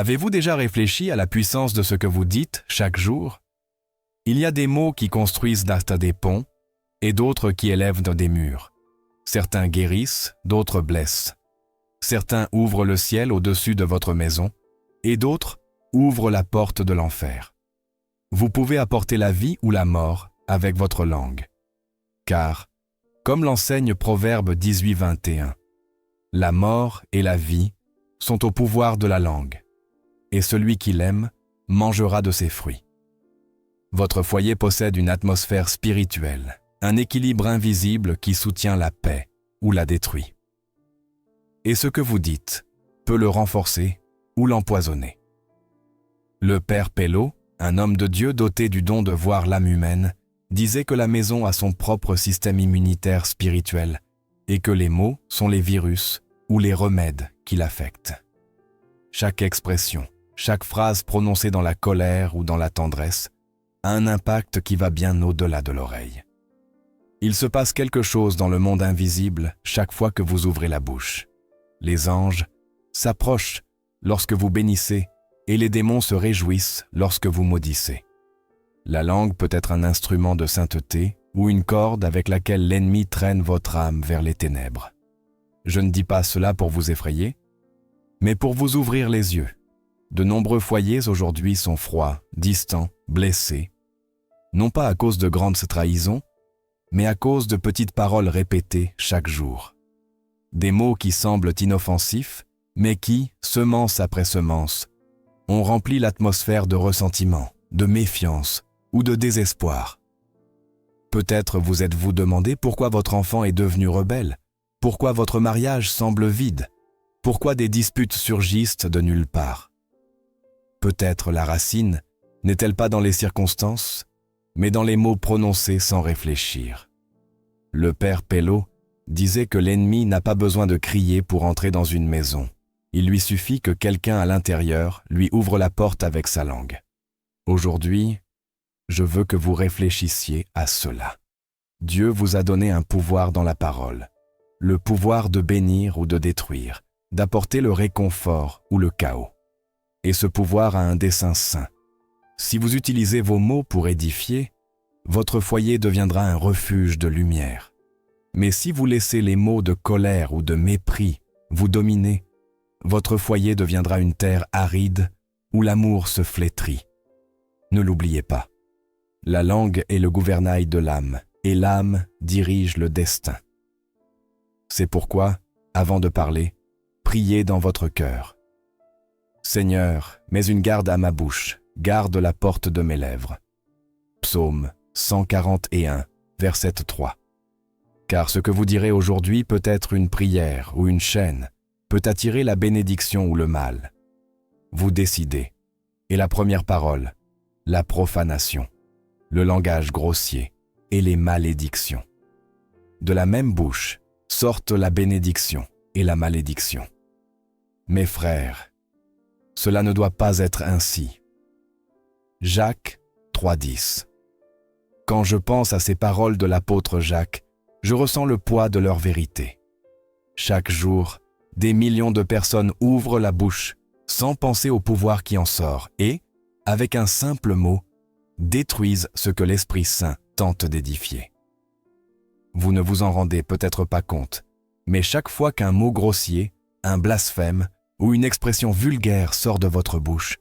Avez-vous déjà réfléchi à la puissance de ce que vous dites chaque jour? Il y a des mots qui construisent des ponts et d'autres qui élèvent des murs. Certains guérissent, d'autres blessent. Certains ouvrent le ciel au-dessus de votre maison et d'autres ouvrent la porte de l'enfer. Vous pouvez apporter la vie ou la mort avec votre langue. Car, comme l'enseigne Proverbe 18-21, la mort et la vie sont au pouvoir de la langue, et celui qui l'aime mangera de ses fruits. Votre foyer possède une atmosphère spirituelle, un équilibre invisible qui soutient la paix ou la détruit. Et ce que vous dites peut le renforcer ou l'empoisonner. Le père Pello, un homme de Dieu doté du don de voir l'âme humaine, disait que la maison a son propre système immunitaire spirituel et que les mots sont les virus ou les remèdes qui l'affectent. Chaque expression, chaque phrase prononcée dans la colère ou dans la tendresse a un impact qui va bien au-delà de l'oreille. Il se passe quelque chose dans le monde invisible chaque fois que vous ouvrez la bouche. Les anges s'approchent lorsque vous bénissez et les démons se réjouissent lorsque vous maudissez. La langue peut être un instrument de sainteté ou une corde avec laquelle l'ennemi traîne votre âme vers les ténèbres. Je ne dis pas cela pour vous effrayer, mais pour vous ouvrir les yeux. De nombreux foyers aujourd'hui sont froids, distants, blessés, non pas à cause de grandes trahisons, mais à cause de petites paroles répétées chaque jour. Des mots qui semblent inoffensifs, mais qui, semence après semence, ont rempli l'atmosphère de ressentiment, de méfiance ou de désespoir. Peut-être vous êtes-vous demandé pourquoi votre enfant est devenu rebelle, pourquoi votre mariage semble vide, pourquoi des disputes surgissent de nulle part. Peut-être la racine n'est-elle pas dans les circonstances, mais dans les mots prononcés sans réfléchir. Le père Pello disait que l'ennemi n'a pas besoin de crier pour entrer dans une maison. Il lui suffit que quelqu'un à l'intérieur lui ouvre la porte avec sa langue. Aujourd'hui, je veux que vous réfléchissiez à cela. Dieu vous a donné un pouvoir dans la parole, le pouvoir de bénir ou de détruire, d'apporter le réconfort ou le chaos. Et ce pouvoir a un dessein saint. Si vous utilisez vos mots pour édifier, votre foyer deviendra un refuge de lumière. Mais si vous laissez les mots de colère ou de mépris vous dominer, votre foyer deviendra une terre aride où l'amour se flétrit. Ne l'oubliez pas. La langue est le gouvernail de l'âme, et l'âme dirige le destin. C'est pourquoi, avant de parler, priez dans votre cœur. Seigneur, mets une garde à ma bouche, garde la porte de mes lèvres. Psaume 141, verset 3. Car ce que vous direz aujourd'hui peut être une prière ou une chaîne, peut attirer la bénédiction ou le mal. Vous décidez. Et la première parole, la profanation, le langage grossier et les malédictions. De la même bouche sortent la bénédiction et la malédiction. Mes frères, cela ne doit pas être ainsi. Jacques 3,10. Quand je pense à ces paroles de l'apôtre Jacques, je ressens le poids de leur vérité. Chaque jour, des millions de personnes ouvrent la bouche sans penser au pouvoir qui en sort et, avec un simple mot, détruisent ce que l'Esprit Saint tente d'édifier. Vous ne vous en rendez peut-être pas compte, mais chaque fois qu'un mot grossier, un blasphème ou une expression vulgaire sort de votre bouche,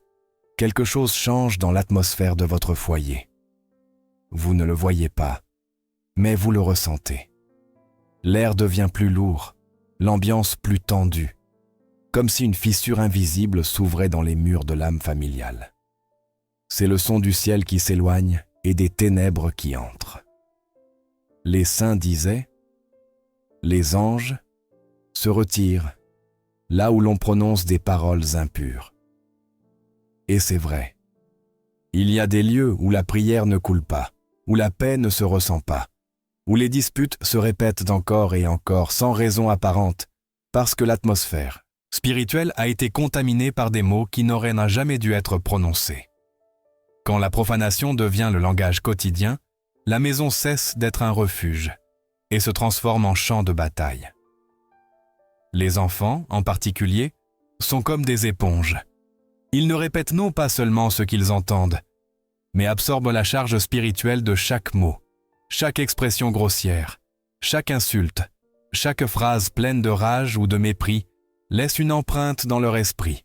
quelque chose change dans l'atmosphère de votre foyer. Vous ne le voyez pas, mais vous le ressentez. L'air devient plus lourd, l'ambiance plus tendue, comme si une fissure invisible s'ouvrait dans les murs de l'âme familiale. C'est le son du ciel qui s'éloigne et des ténèbres qui entrent. Les saints disaient « Les anges se retirent là où l'on prononce des paroles impures. » Et c'est vrai. Il y a des lieux où la prière ne coule pas, où la paix ne se ressent pas, où les disputes se répètent encore et encore sans raison apparente, parce que l'atmosphère spirituelle a été contaminée par des mots qui n'auraient jamais dû être prononcés. Quand la profanation devient le langage quotidien, la maison cesse d'être un refuge et se transforme en champ de bataille. Les enfants, en particulier, sont comme des éponges. Ils ne répètent non pas seulement ce qu'ils entendent, mais absorbent la charge spirituelle de chaque mot, chaque expression grossière, chaque insulte, chaque phrase pleine de rage ou de mépris laisse une empreinte dans leur esprit.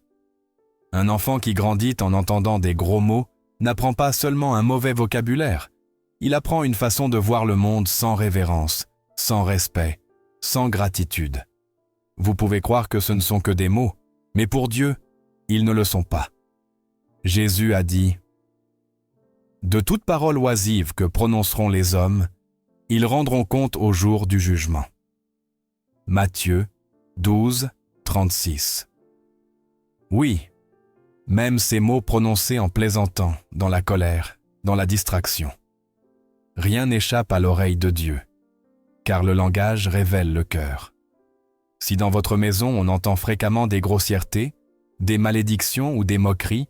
Un enfant qui grandit en entendant des gros mots n'apprend pas seulement un mauvais vocabulaire, il apprend une façon de voir le monde sans révérence, sans respect, sans gratitude. Vous pouvez croire que ce ne sont que des mots, mais pour Dieu, ils ne le sont pas. Jésus a dit « De toute parole oisive que prononceront les hommes, ils rendront compte au jour du jugement. » Matthieu 12, 36. Oui, même ces mots prononcés en plaisantant, dans la colère, dans la distraction. Rien n'échappe à l'oreille de Dieu, car le langage révèle le cœur. Si dans votre maison on entend fréquemment des grossièretés, des malédictions ou des moqueries,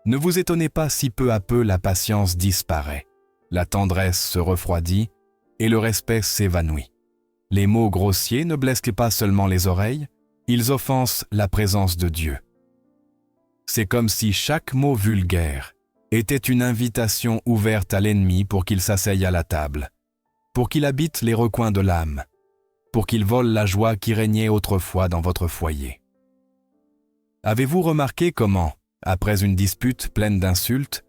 ne vous étonnez pas si peu à peu la patience disparaît, la tendresse se refroidit et le respect s'évanouit. Les mots grossiers ne blessent pas seulement les oreilles, ils offensent la présence de Dieu. C'est comme si chaque mot vulgaire était une invitation ouverte à l'ennemi pour qu'il s'asseye à la table, pour qu'il habite les recoins de l'âme, pour qu'il vole la joie qui régnait autrefois dans votre foyer. Avez-vous remarqué comment, après une dispute pleine d'insultes,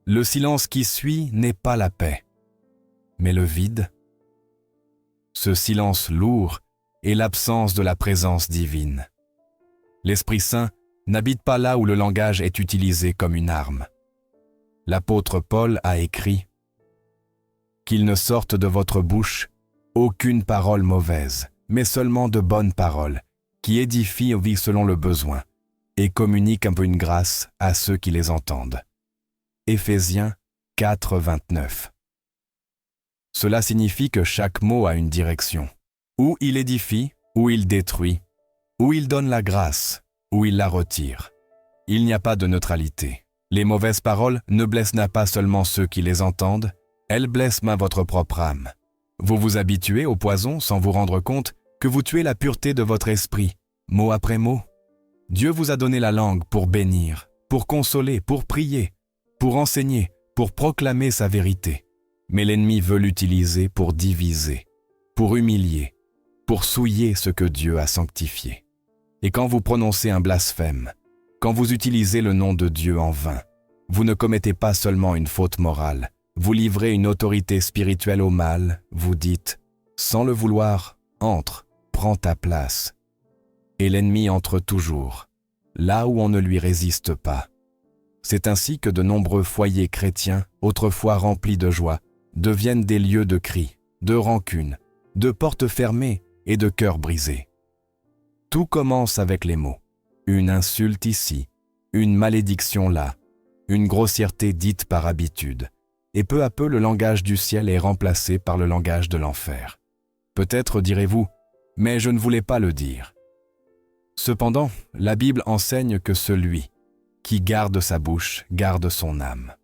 le silence qui suit n'est pas la paix, mais le vide? Ce silence lourd est l'absence de la présence divine. L'Esprit Saint n'habite pas là où le langage est utilisé comme une arme. L'apôtre Paul a écrit « Qu'il ne sorte de votre bouche aucune parole mauvaise, mais seulement de bonnes paroles, qui édifient aux vies selon le besoin, et communiquent un peu une grâce à ceux qui les entendent. » Éphésiens 4, 29. Cela signifie que chaque mot a une direction. Ou il édifie, ou il détruit, ou il donne la grâce, ou il la retire. Il n'y a pas de neutralité. Les mauvaises paroles ne blessent pas seulement ceux qui les entendent, elles blessent même votre propre âme. Vous vous habituez au poison sans vous rendre compte que vous tuez la pureté de votre esprit, mot après mot. Dieu vous a donné la langue pour bénir, pour consoler, pour prier, pour enseigner, pour proclamer sa vérité. Mais l'ennemi veut l'utiliser pour diviser, pour humilier, pour souiller ce que Dieu a sanctifié. Et quand vous prononcez un blasphème, quand vous utilisez le nom de Dieu en vain, vous ne commettez pas seulement une faute morale, vous livrez une autorité spirituelle au mal, vous dites, sans le vouloir, entre, prends ta place. Et l'ennemi entre toujours, là où on ne lui résiste pas. C'est ainsi que de nombreux foyers chrétiens, autrefois remplis de joie, deviennent des lieux de cris, de rancune, de portes fermées et de cœurs brisés. Tout commence avec les mots. Une insulte ici, une malédiction là, une grossièreté dite par habitude. Et peu à peu, le langage du ciel est remplacé par le langage de l'enfer. Peut-être direz-vous, mais je ne voulais pas le dire. Cependant, la Bible enseigne que celui qui garde sa bouche garde son âme.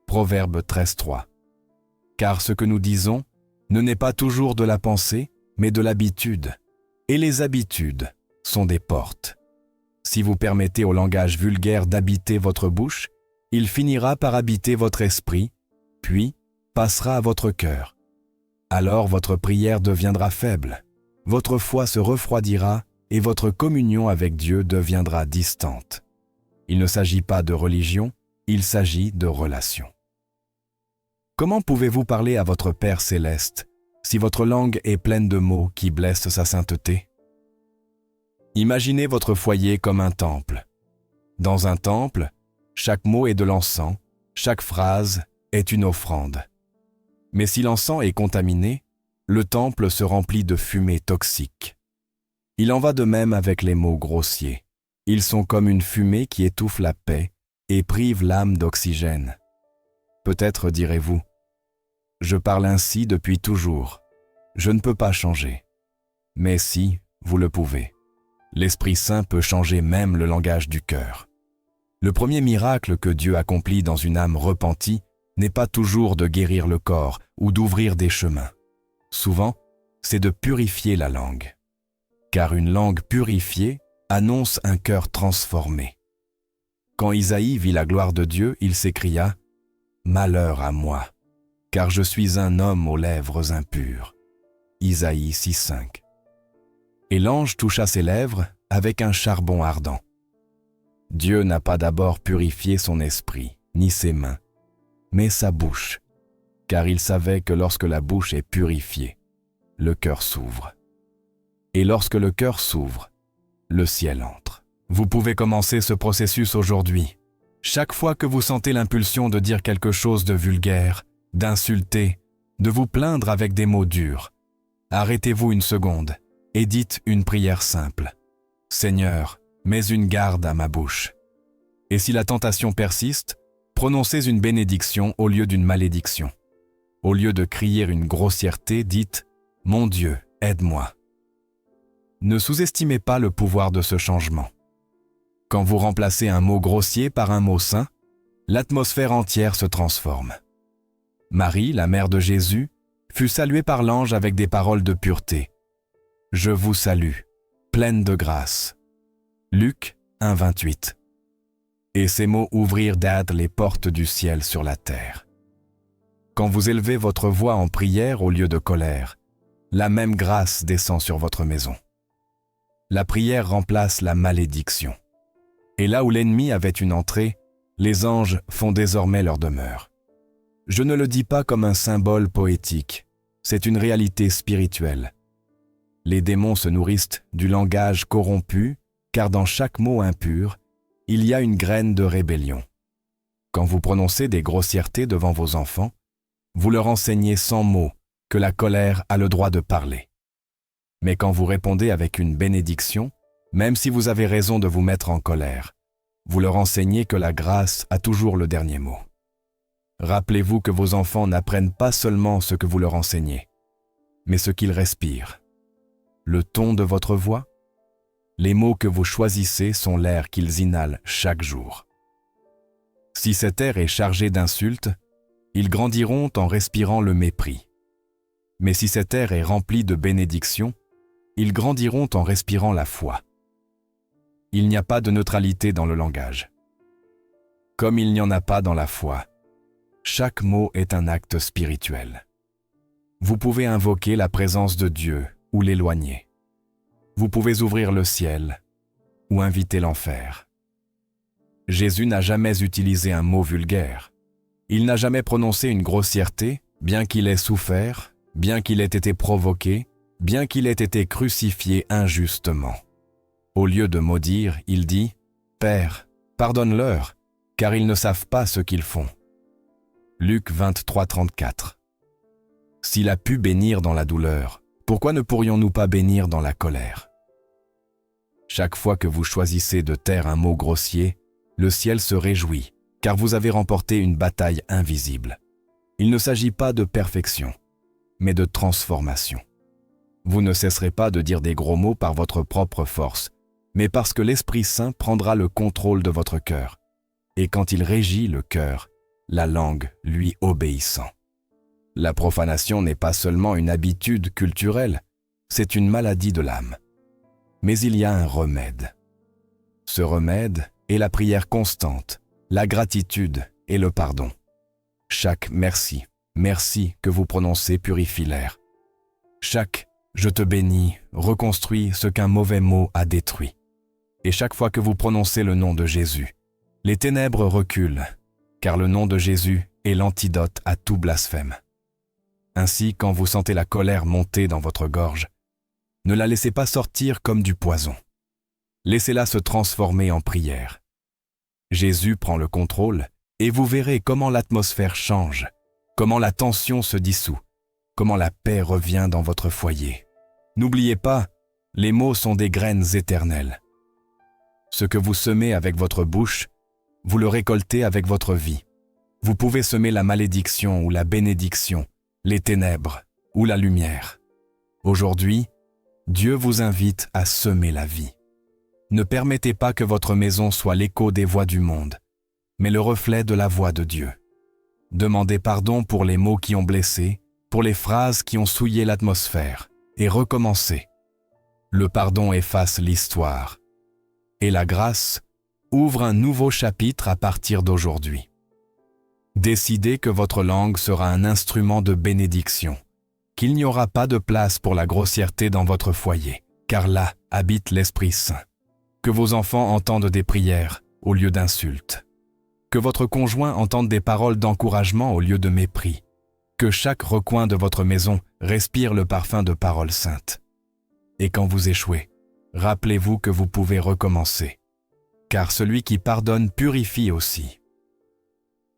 Proverbe 13.3. Car ce que nous disons ne naît pas toujours de la pensée, mais de l'habitude. Et les habitudes sont des portes. Si vous permettez au langage vulgaire d'habiter votre bouche, il finira par habiter votre esprit, puis passera à votre cœur. Alors votre prière deviendra faible, votre foi se refroidira et votre communion avec Dieu deviendra distante. Il ne s'agit pas de religion, il s'agit de relation. Comment pouvez-vous parler à votre Père céleste si votre langue est pleine de mots qui blessent sa sainteté? Imaginez votre foyer comme un temple. Dans un temple, chaque mot est de l'encens, chaque phrase est une offrande. Mais si l'encens est contaminé, le temple se remplit de fumée toxique. Il en va de même avec les mots grossiers. Ils sont comme une fumée qui étouffe la paix et prive l'âme d'oxygène. Peut-être direz-vous, « Je parle ainsi depuis toujours. Je ne peux pas changer. » Mais si, vous le pouvez. L'Esprit Saint peut changer même le langage du cœur. Le premier miracle que Dieu accomplit dans une âme repentie n'est pas toujours de guérir le corps ou d'ouvrir des chemins. Souvent, c'est de purifier la langue. Car une langue purifiée annonce un cœur transformé. Quand Isaïe vit la gloire de Dieu, il s'écria « Malheur à moi, car je suis un homme aux lèvres impures. » Isaïe 6,5. Et l'ange toucha ses lèvres avec un charbon ardent. Dieu n'a pas d'abord purifié son esprit, ni ses mains, mais sa bouche, car il savait que lorsque la bouche est purifiée, le cœur s'ouvre. Et lorsque le cœur s'ouvre, le ciel entre. Vous pouvez commencer ce processus aujourd'hui. Chaque fois que vous sentez l'impulsion de dire quelque chose de vulgaire, d'insulter, de vous plaindre avec des mots durs, arrêtez-vous une seconde et dites une prière simple. « Seigneur, mets une garde à ma bouche. » Et si la tentation persiste, prononcez une bénédiction au lieu d'une malédiction. Au lieu de crier une grossièreté, dites « Mon Dieu, aide-moi ». Ne sous-estimez pas le pouvoir de ce changement. Quand vous remplacez un mot grossier par un mot saint, l'atmosphère entière se transforme. Marie, la mère de Jésus, fut saluée par l'ange avec des paroles de pureté. « Je vous salue, pleine de grâce. » Luc 1,28. Et ces mots ouvrirent d'âge les portes du ciel sur la terre. Quand vous élevez votre voix en prière au lieu de colère, la même grâce descend sur votre maison. La prière remplace la malédiction. Et là où l'ennemi avait une entrée, les anges font désormais leur demeure. Je ne le dis pas comme un symbole poétique, c'est une réalité spirituelle. Les démons se nourrissent du langage corrompu, car dans chaque mot impur, il y a une graine de rébellion. Quand vous prononcez des grossièretés devant vos enfants, vous leur enseignez sans mots que la colère a le droit de parler. Mais quand vous répondez avec une bénédiction, même si vous avez raison de vous mettre en colère, vous leur enseignez que la grâce a toujours le dernier mot. Rappelez-vous que vos enfants n'apprennent pas seulement ce que vous leur enseignez, mais ce qu'ils respirent. Le ton de votre voix, les mots que vous choisissez sont l'air qu'ils inhalent chaque jour. Si cet air est chargé d'insultes, ils grandiront en respirant le mépris. Mais si cet air est rempli de bénédictions, ils grandiront en respirant la foi. Il n'y a pas de neutralité dans le langage. Comme il n'y en a pas dans la foi, chaque mot est un acte spirituel. Vous pouvez invoquer la présence de Dieu ou l'éloigner. Vous pouvez ouvrir le ciel ou inviter l'enfer. Jésus n'a jamais utilisé un mot vulgaire. Il n'a jamais prononcé une grossièreté, bien qu'il ait souffert, bien qu'il ait été provoqué, bien qu'il ait été crucifié injustement. Au lieu de maudire, il dit « Père, pardonne-leur, car ils ne savent pas ce qu'ils font. » Luc 23,34. S'il a pu bénir dans la douleur, pourquoi ne pourrions-nous pas bénir dans la colère? Chaque fois que vous choisissez de taire un mot grossier, le ciel se réjouit, car vous avez remporté une bataille invisible. Il ne s'agit pas de perfection, mais de transformation. Vous ne cesserez pas de dire des gros mots par votre propre force, mais parce que l'Esprit Saint prendra le contrôle de votre cœur. Et quand il régit le cœur, la langue lui obéissant. La profanation n'est pas seulement une habitude culturelle, c'est une maladie de l'âme. Mais il y a un remède. Ce remède est la prière constante, la gratitude et le pardon. Chaque merci, merci que vous prononcez purifie l'air. Chaque je te bénis reconstruit ce qu'un mauvais mot a détruit. Et chaque fois que vous prononcez le nom de Jésus, les ténèbres reculent, car le nom de Jésus est l'antidote à tout blasphème. Ainsi, quand vous sentez la colère monter dans votre gorge, ne la laissez pas sortir comme du poison. Laissez-la se transformer en prière. Jésus prend le contrôle et vous verrez comment l'atmosphère change, comment la tension se dissout, comment la paix revient dans votre foyer. N'oubliez pas, les mots sont des graines éternelles. Ce que vous semez avec votre bouche, vous le récoltez avec votre vie. Vous pouvez semer la malédiction ou la bénédiction, les ténèbres ou la lumière. Aujourd'hui, Dieu vous invite à semer la vie. Ne permettez pas que votre maison soit l'écho des voix du monde, mais le reflet de la voix de Dieu. Demandez pardon pour les mots qui ont blessé, pour les phrases qui ont souillé l'atmosphère, et recommencez. Le pardon efface l'histoire, et la grâce ouvre un nouveau chapitre à partir d'aujourd'hui. Décidez que votre langue sera un instrument de bénédiction, qu'il n'y aura pas de place pour la grossièreté dans votre foyer, car là habite l'Esprit Saint. Que vos enfants entendent des prières au lieu d'insultes. Que votre conjoint entende des paroles d'encouragement au lieu de mépris. Que chaque recoin de votre maison respire le parfum de paroles saintes. Et quand vous échouez, rappelez-vous que vous pouvez recommencer, car celui qui pardonne purifie aussi.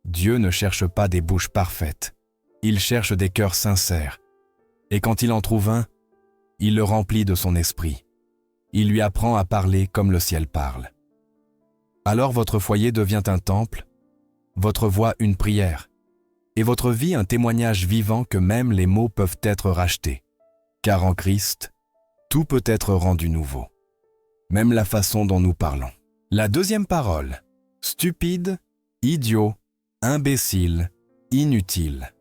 Dieu ne cherche pas des bouches parfaites, il cherche des cœurs sincères, et quand il en trouve un, il le remplit de son esprit. Il lui apprend à parler comme le ciel parle. Alors votre foyer devient un temple, votre voix une prière, et votre vie un témoignage vivant que même les mots peuvent être rachetés. Car en Christ, tout peut être rendu nouveau, même la façon dont nous parlons. La deuxième parole, stupide, idiot, imbécile, inutile.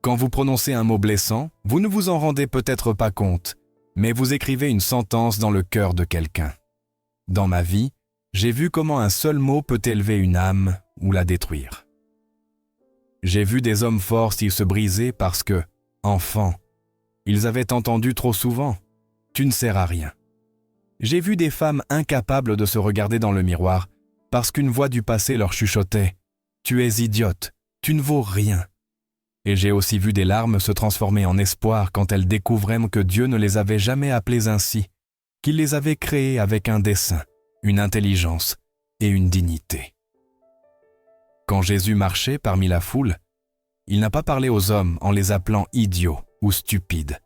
Quand vous prononcez un mot blessant, vous ne vous en rendez peut-être pas compte, mais vous écrivez une sentence dans le cœur de quelqu'un. Dans ma vie, j'ai vu comment un seul mot peut élever une âme ou la détruire. J'ai vu des hommes forts s'ils se brisaient parce que, enfants, ils avaient entendu trop souvent « tu ne sers à rien ». J'ai vu des femmes incapables de se regarder dans le miroir parce qu'une voix du passé leur chuchotait « tu es idiote, tu ne vaux rien ». Et j'ai aussi vu des larmes se transformer en espoir quand elles découvraient que Dieu ne les avait jamais appelées ainsi, qu'il les avait créées avec un dessein, une intelligence et une dignité. Quand Jésus marchait parmi la foule, il n'a pas parlé aux hommes en les appelant idiots ou stupides.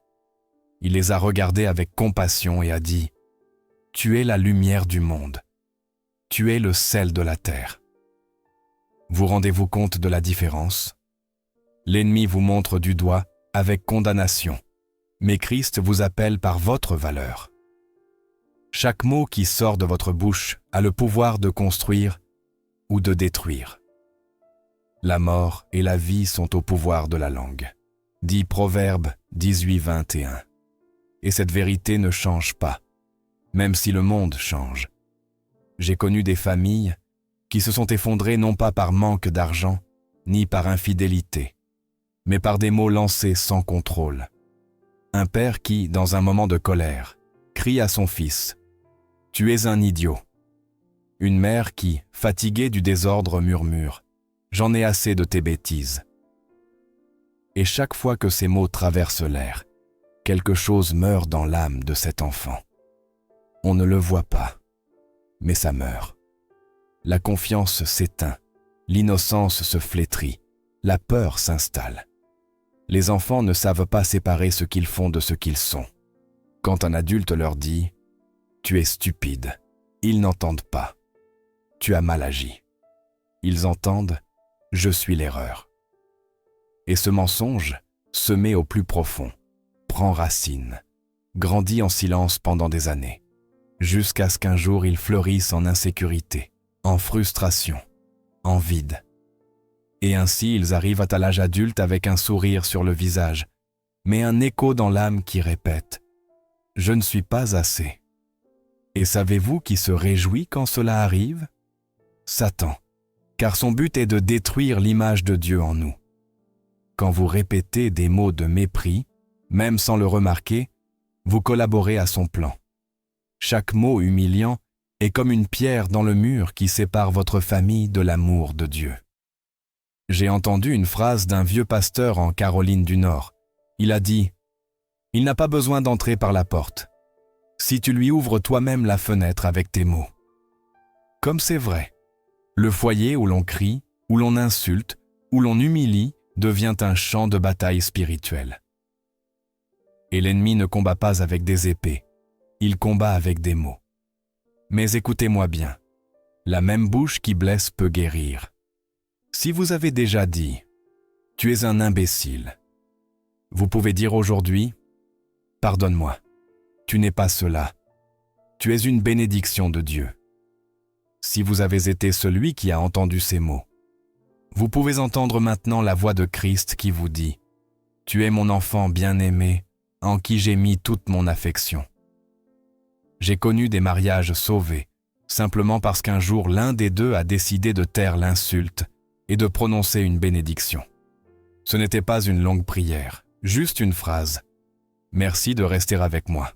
Il les a regardés avec compassion et a dit « Tu es la lumière du monde. Tu es le sel de la terre. » Vous rendez-vous compte de la différence? L'ennemi vous montre du doigt avec condamnation, mais Christ vous appelle par votre valeur. Chaque mot qui sort de votre bouche a le pouvoir de construire ou de détruire. La mort et la vie sont au pouvoir de la langue, dit Proverbe 18-21. Et cette vérité ne change pas, même si le monde change. J'ai connu des familles qui se sont effondrées non pas par manque d'argent, ni par infidélité, mais par des mots lancés sans contrôle. Un père qui, dans un moment de colère, crie à son fils « Tu es un idiot ». Une mère qui, fatiguée du désordre, murmure « J'en ai assez de tes bêtises ». Et chaque fois que ces mots traversent l'air, quelque chose meurt dans l'âme de cet enfant. On ne le voit pas, mais ça meurt. La confiance s'éteint, l'innocence se flétrit, la peur s'installe. Les enfants ne savent pas séparer ce qu'ils font de ce qu'ils sont. Quand un adulte leur dit « Tu es stupide », ils n'entendent pas « Tu as mal agi ». Ils entendent « Je suis l'erreur ». Et ce mensonge, semé au plus profond, prend racine, grandit en silence pendant des années, jusqu'à ce qu'un jour il fleurisse en insécurité, en frustration, en vide. Et ainsi ils arrivent à l'âge adulte avec un sourire sur le visage, mais un écho dans l'âme qui répète « Je ne suis pas assez ». Et savez-vous qui se réjouit quand cela arrive? Satan, car son but est de détruire l'image de Dieu en nous. Quand vous répétez des mots de mépris, même sans le remarquer, vous collaborez à son plan. Chaque mot humiliant est comme une pierre dans le mur qui sépare votre famille de l'amour de Dieu. J'ai entendu une phrase d'un vieux pasteur en Caroline du Nord. Il a dit « Il n'a pas besoin d'entrer par la porte, si tu lui ouvres toi-même la fenêtre avec tes mots. » Comme c'est vrai, le foyer où l'on crie, où l'on insulte, où l'on humilie, devient un champ de bataille spirituelle. Et l'ennemi ne combat pas avec des épées, il combat avec des mots. Mais écoutez-moi bien, la même bouche qui blesse peut guérir. Si vous avez déjà dit « Tu es un imbécile », vous pouvez dire aujourd'hui « Pardonne-moi, tu n'es pas cela, tu es une bénédiction de Dieu ». Si vous avez été celui qui a entendu ces mots, vous pouvez entendre maintenant la voix de Christ qui vous dit « Tu es mon enfant bien-aimé, en qui j'ai mis toute mon affection ». J'ai connu des mariages sauvés, simplement parce qu'un jour l'un des deux a décidé de taire l'insulte et de prononcer une bénédiction. Ce n'était pas une longue prière, juste une phrase. « Merci de rester avec moi ».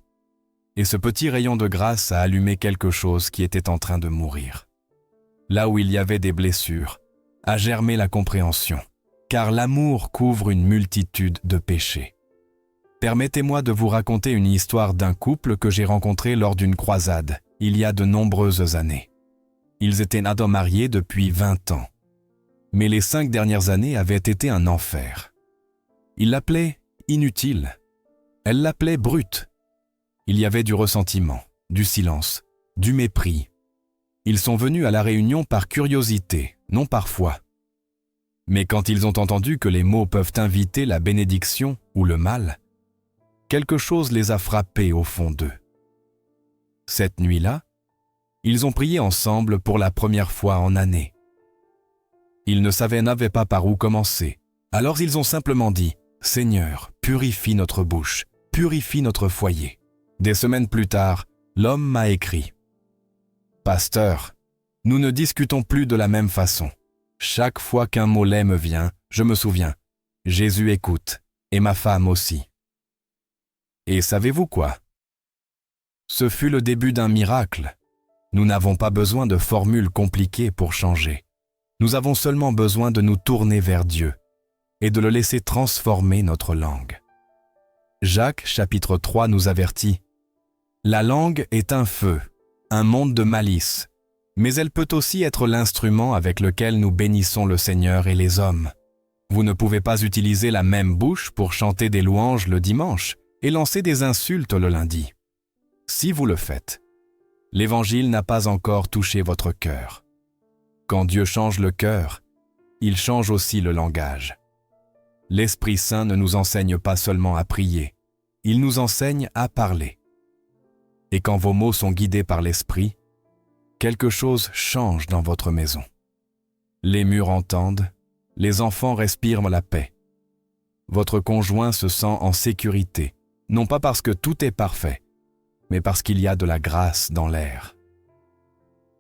Et ce petit rayon de grâce a allumé quelque chose qui était en train de mourir. Là où il y avait des blessures, a germé la compréhension, car l'amour couvre une multitude de péchés. Permettez-moi de vous raconter une histoire d'un couple que j'ai rencontré lors d'une croisade, il y a de nombreuses années. Ils étaient mariés depuis 20 ans. Mais les 5 dernières années avaient été un enfer. Il l'appelait inutile. Elle l'appelait brute. Il y avait du ressentiment, du silence, du mépris. Ils sont venus à la réunion par curiosité, non par foi. Mais quand ils ont entendu que les mots peuvent inviter la bénédiction ou le mal, quelque chose les a frappés au fond d'eux. Cette nuit-là, ils ont prié ensemble pour la première fois en années. Ils n'avaient pas par où commencer, alors ils ont simplement dit « Seigneur, purifie notre bouche, purifie notre foyer ». Des semaines plus tard, l'homme m'a écrit « Pasteur, nous ne discutons plus de la même façon. Chaque fois qu'un mot laid me vient, je me souviens, Jésus écoute, et ma femme aussi. » Et savez-vous quoi? Ce fut le début d'un miracle. Nous n'avons pas besoin de formules compliquées pour changer. Nous avons seulement besoin de nous tourner vers Dieu et de le laisser transformer notre langue. Jacques, chapitre 3, nous avertit « La langue est un feu, un monde de malice, mais elle peut aussi être l'instrument avec lequel nous bénissons le Seigneur et les hommes. Vous ne pouvez pas utiliser la même bouche pour chanter des louanges le dimanche et lancer des insultes le lundi. Si vous le faites, l'Évangile n'a pas encore touché votre cœur. Quand Dieu change le cœur, il change aussi le langage. L'Esprit Saint ne nous enseigne pas seulement à prier, il nous enseigne à parler. Et quand vos mots sont guidés par l'Esprit, quelque chose change dans votre maison. Les murs entendent, les enfants respirent la paix. Votre conjoint se sent en sécurité, non pas parce que tout est parfait, mais parce qu'il y a de la grâce dans l'air.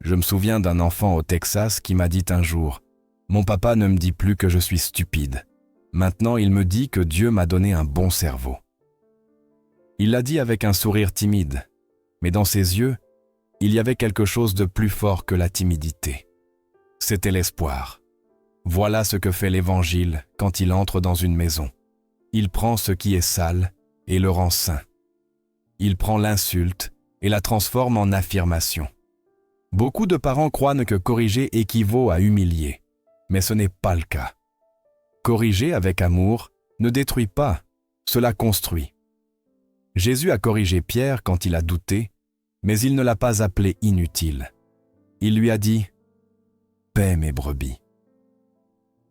Je me souviens d'un enfant au Texas qui m'a dit un jour « Mon papa ne me dit plus que je suis stupide. Maintenant, il me dit que Dieu m'a donné un bon cerveau. » Il l'a dit avec un sourire timide, mais dans ses yeux, il y avait quelque chose de plus fort que la timidité. C'était l'espoir. Voilà ce que fait l'Évangile quand il entre dans une maison. Il prend ce qui est sale et le rend saint. Il prend l'insulte et la transforme en affirmation. Beaucoup de parents croient que corriger équivaut à humilier, mais ce n'est pas le cas. Corriger avec amour ne détruit pas, cela construit. Jésus a corrigé Pierre quand il a douté, mais il ne l'a pas appelé inutile. Il lui a dit « Paie mes brebis ».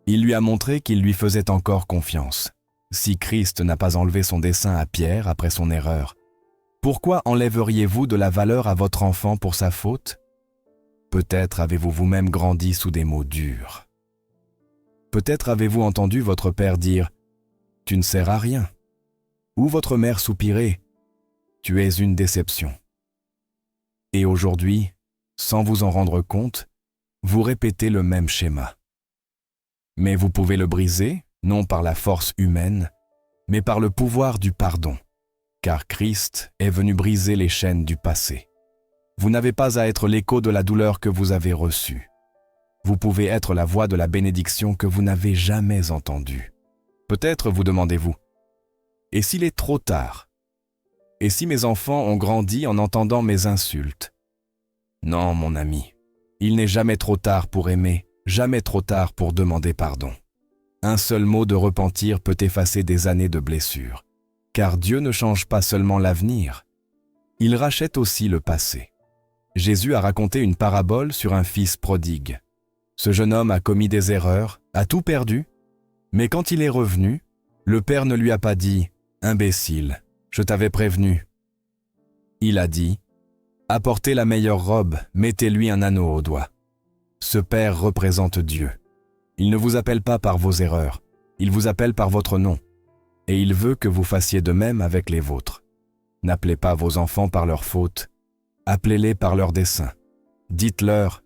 Il lui a montré qu'il lui faisait encore confiance. Si Christ n'a pas enlevé son dessein à Pierre après son erreur, pourquoi enlèveriez-vous de la valeur à votre enfant pour sa faute? Peut-être avez-vous vous-même grandi sous des mots durs. Peut-être avez-vous entendu votre père dire « Tu ne sers à rien » ou votre mère soupirer « Tu es une déception ». Et aujourd'hui, sans vous en rendre compte, vous répétez le même schéma. Mais vous pouvez le briser, non par la force humaine, mais par le pouvoir du pardon, car Christ est venu briser les chaînes du passé. Vous n'avez pas à être l'écho de la douleur que vous avez reçue. Vous pouvez être la voix de la bénédiction que vous n'avez jamais entendue. Peut-être vous demandez-vous, « Et s'il est trop tard? Et si mes enfants ont grandi en entendant mes insultes ?» Non, mon ami, il n'est jamais trop tard pour aimer, jamais trop tard pour demander pardon. Un seul mot de repentir peut effacer des années de blessures, car Dieu ne change pas seulement l'avenir, il rachète aussi le passé. Jésus a raconté une parabole sur un fils prodigue. Ce jeune homme a commis des erreurs, a tout perdu, mais quand il est revenu, le père ne lui a pas dit « Imbécile, je t'avais prévenu ». Il a dit « Apportez la meilleure robe, mettez-lui un anneau au doigt ». Ce père représente Dieu. Il ne vous appelle pas par vos erreurs, il vous appelle par votre nom. Et il veut que vous fassiez de même avec les vôtres. N'appelez pas vos enfants par leurs fautes, appelez-les par leurs desseins. Dites-leur,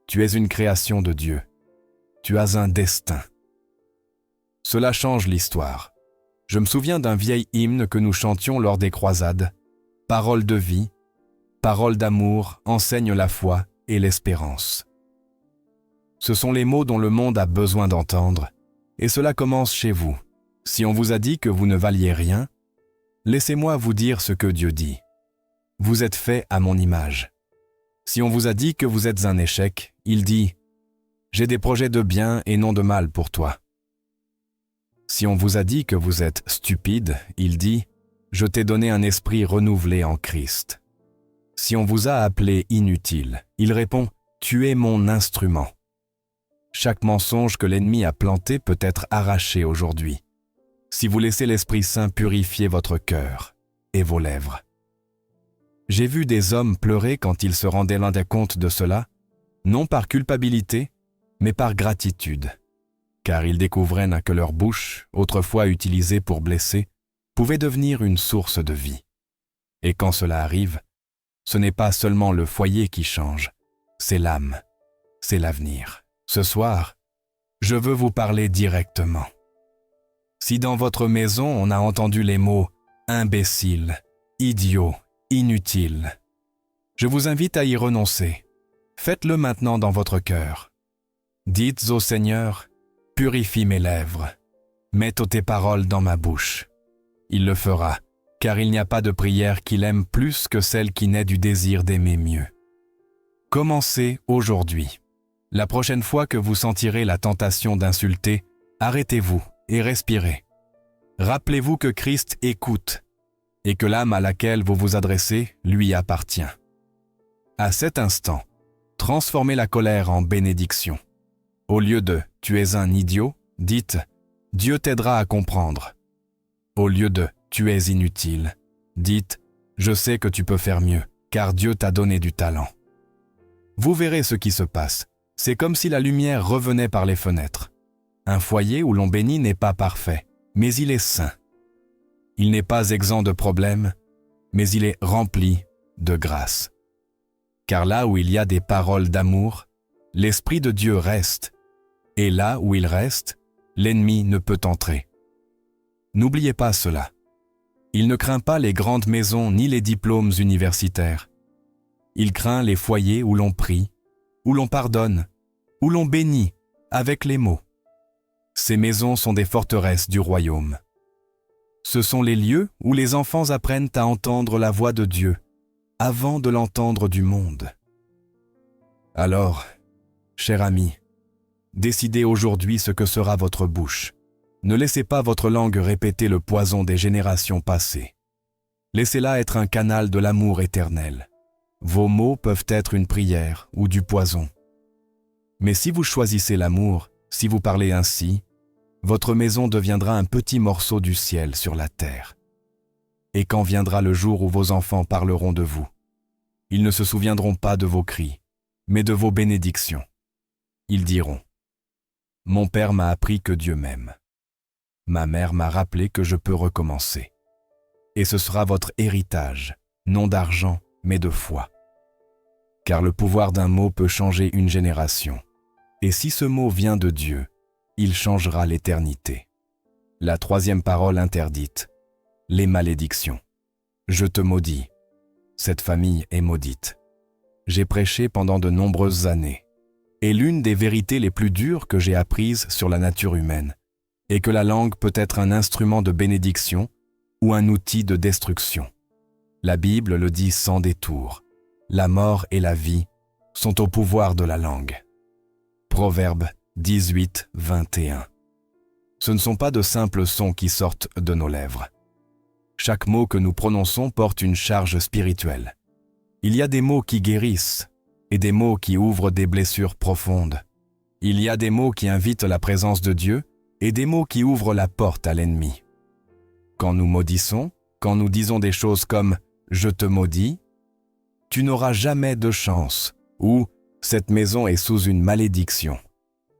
tu es une création de Dieu. Tu as un destin. Cela change l'histoire. Je me souviens d'un vieil hymne que nous chantions lors des croisades. Paroles de vie, paroles d'amour enseignent la foi et l'espérance. Ce sont les mots dont le monde a besoin d'entendre, et cela commence chez vous. Si on vous a dit que vous ne valiez rien, laissez-moi vous dire ce que Dieu dit. Vous êtes fait à mon image. Si on vous a dit que vous êtes un échec, il dit « J'ai des projets de bien et non de mal pour toi ». Si on vous a dit que vous êtes stupide, il dit « Je t'ai donné un esprit renouvelé en Christ ». Si on vous a appelé inutile, il répond « Tu es mon instrument ». Chaque mensonge que l'ennemi a planté peut être arraché aujourd'hui, si vous laissez l'Esprit Saint purifier votre cœur et vos lèvres. J'ai vu des hommes pleurer quand ils se rendaient compte de cela, non par culpabilité, mais par gratitude, car ils découvraient que leur bouche, autrefois utilisée pour blesser, pouvait devenir une source de vie. Et quand cela arrive, ce n'est pas seulement le foyer qui change, c'est l'âme, c'est l'avenir. Ce soir, je veux vous parler directement. Si dans votre maison on a entendu les mots « imbécile »,« idiot »,« inutile », je vous invite à y renoncer. Faites-le maintenant dans votre cœur. Dites au Seigneur « Purifie mes lèvres, mets tes paroles dans ma bouche ». Il le fera, car il n'y a pas de prière qu'il aime plus que celle qui naît du désir d'aimer mieux. Commencez aujourd'hui. La prochaine fois que vous sentirez la tentation d'insulter, arrêtez-vous et respirez. Rappelez-vous que Christ écoute et que l'âme à laquelle vous vous adressez lui appartient. À cet instant, transformez la colère en bénédiction. Au lieu de « tu es un idiot », dites « Dieu t'aidera à comprendre ». Au lieu de « tu es inutile », dites « je sais que tu peux faire mieux, car Dieu t'a donné du talent ». Vous verrez ce qui se passe. C'est comme si la lumière revenait par les fenêtres. Un foyer où l'on bénit n'est pas parfait, mais il est saint. Il n'est pas exempt de problèmes, mais il est rempli de grâce. Car là où il y a des paroles d'amour, l'Esprit de Dieu reste, et là où il reste, l'ennemi ne peut entrer. N'oubliez pas cela. Il ne craint pas les grandes maisons ni les diplômes universitaires. Il craint les foyers où l'on prie, où l'on pardonne, où l'on bénit avec les mots. Ces maisons sont des forteresses du royaume. Ce sont les lieux où les enfants apprennent à entendre la voix de Dieu avant de l'entendre du monde. Alors, cher ami, décidez aujourd'hui ce que sera votre bouche. Ne laissez pas votre langue répéter le poison des générations passées. Laissez-la être un canal de l'amour éternel. Vos mots peuvent être une prière ou du poison. Mais si vous choisissez l'amour, si vous parlez ainsi, votre maison deviendra un petit morceau du ciel sur la terre. Et quand viendra le jour où vos enfants parleront de vous, ils ne se souviendront pas de vos cris, mais de vos bénédictions. Ils diront « Mon père m'a appris que Dieu m'aime. Ma mère m'a rappelé que je peux recommencer. » Et ce sera votre héritage, non d'argent, mais de foi. Car le pouvoir d'un mot peut changer une génération. Et si ce mot vient de Dieu, il changera l'éternité. La troisième parole interdite, les malédictions. Je te maudis. Cette famille est maudite. J'ai prêché pendant de nombreuses années. Et l'une des vérités les plus dures que j'ai apprises sur la nature humaine est que la langue peut être un instrument de bénédiction ou un outil de destruction. La Bible le dit sans détour. La mort et la vie sont au pouvoir de la langue. Proverbe 18, 21. Ce ne sont pas de simples sons qui sortent de nos lèvres. Chaque mot que nous prononçons porte une charge spirituelle. Il y a des mots qui guérissent et des mots qui ouvrent des blessures profondes. Il y a des mots qui invitent la présence de Dieu et des mots qui ouvrent la porte à l'ennemi. Quand nous maudissons, quand nous disons des choses comme « je te maudis », tu n'auras jamais de chance ou « cette maison est sous une malédiction ».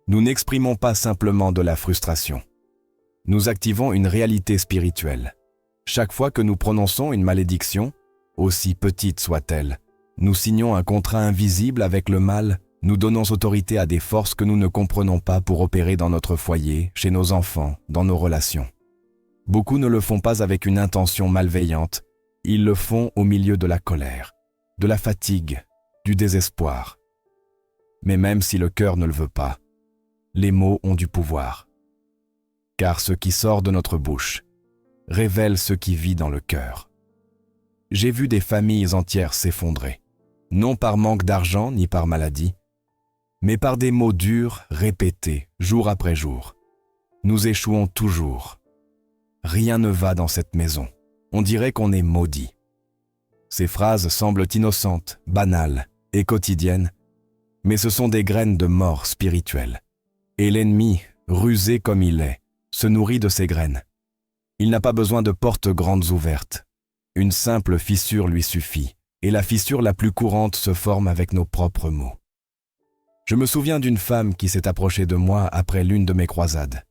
Nous n'exprimons pas simplement de la frustration. Nous activons une réalité spirituelle. Chaque fois que nous prononçons une malédiction, aussi petite soit-elle, Nous signons un contrat invisible avec le mal, nous donnons autorité à des forces que nous ne comprenons pas pour opérer dans notre foyer, chez nos enfants, dans nos relations. Beaucoup ne le font pas avec une intention malveillante, ils le font au milieu de la colère, de la fatigue, du désespoir. Mais même si le cœur ne le veut pas, les mots ont du pouvoir. Car ce qui sort de notre bouche révèle ce qui vit dans le cœur. J'ai vu des familles entières s'effondrer, non par manque d'argent ni par maladie, mais par des mots durs répétés jour après jour. Nous échouons toujours. Rien ne va dans cette maison. On dirait qu'on est maudit. Ces phrases semblent innocentes, banales et quotidiennes, mais ce sont des graines de mort spirituelle. Et l'ennemi, rusé comme il est, se nourrit de ces graines. Il n'a pas besoin de portes grandes ouvertes. Une simple fissure lui suffit, et la fissure la plus courante se forme avec nos propres mots. Je me souviens d'une femme qui s'est approchée de moi après l'une de mes croisades.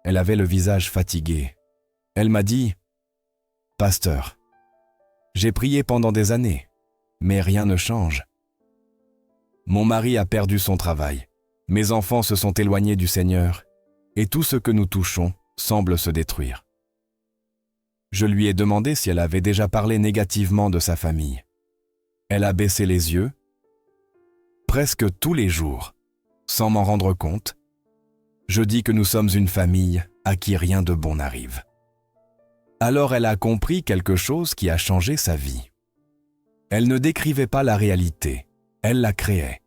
Elle avait le visage fatigué. Elle m'a dit « Pasteur, j'ai prié pendant des années, mais rien ne change. Mon mari a perdu son travail, mes enfants se sont éloignés du Seigneur, et tout ce que nous touchons semble se détruire. » Je lui ai demandé si elle avait déjà parlé négativement de sa famille. Elle a baissé les yeux. Presque tous les jours, sans m'en rendre compte, je dis que nous sommes une famille à qui rien de bon n'arrive. Alors elle a compris quelque chose qui a changé sa vie. Elle ne décrivait pas la réalité, elle la créait.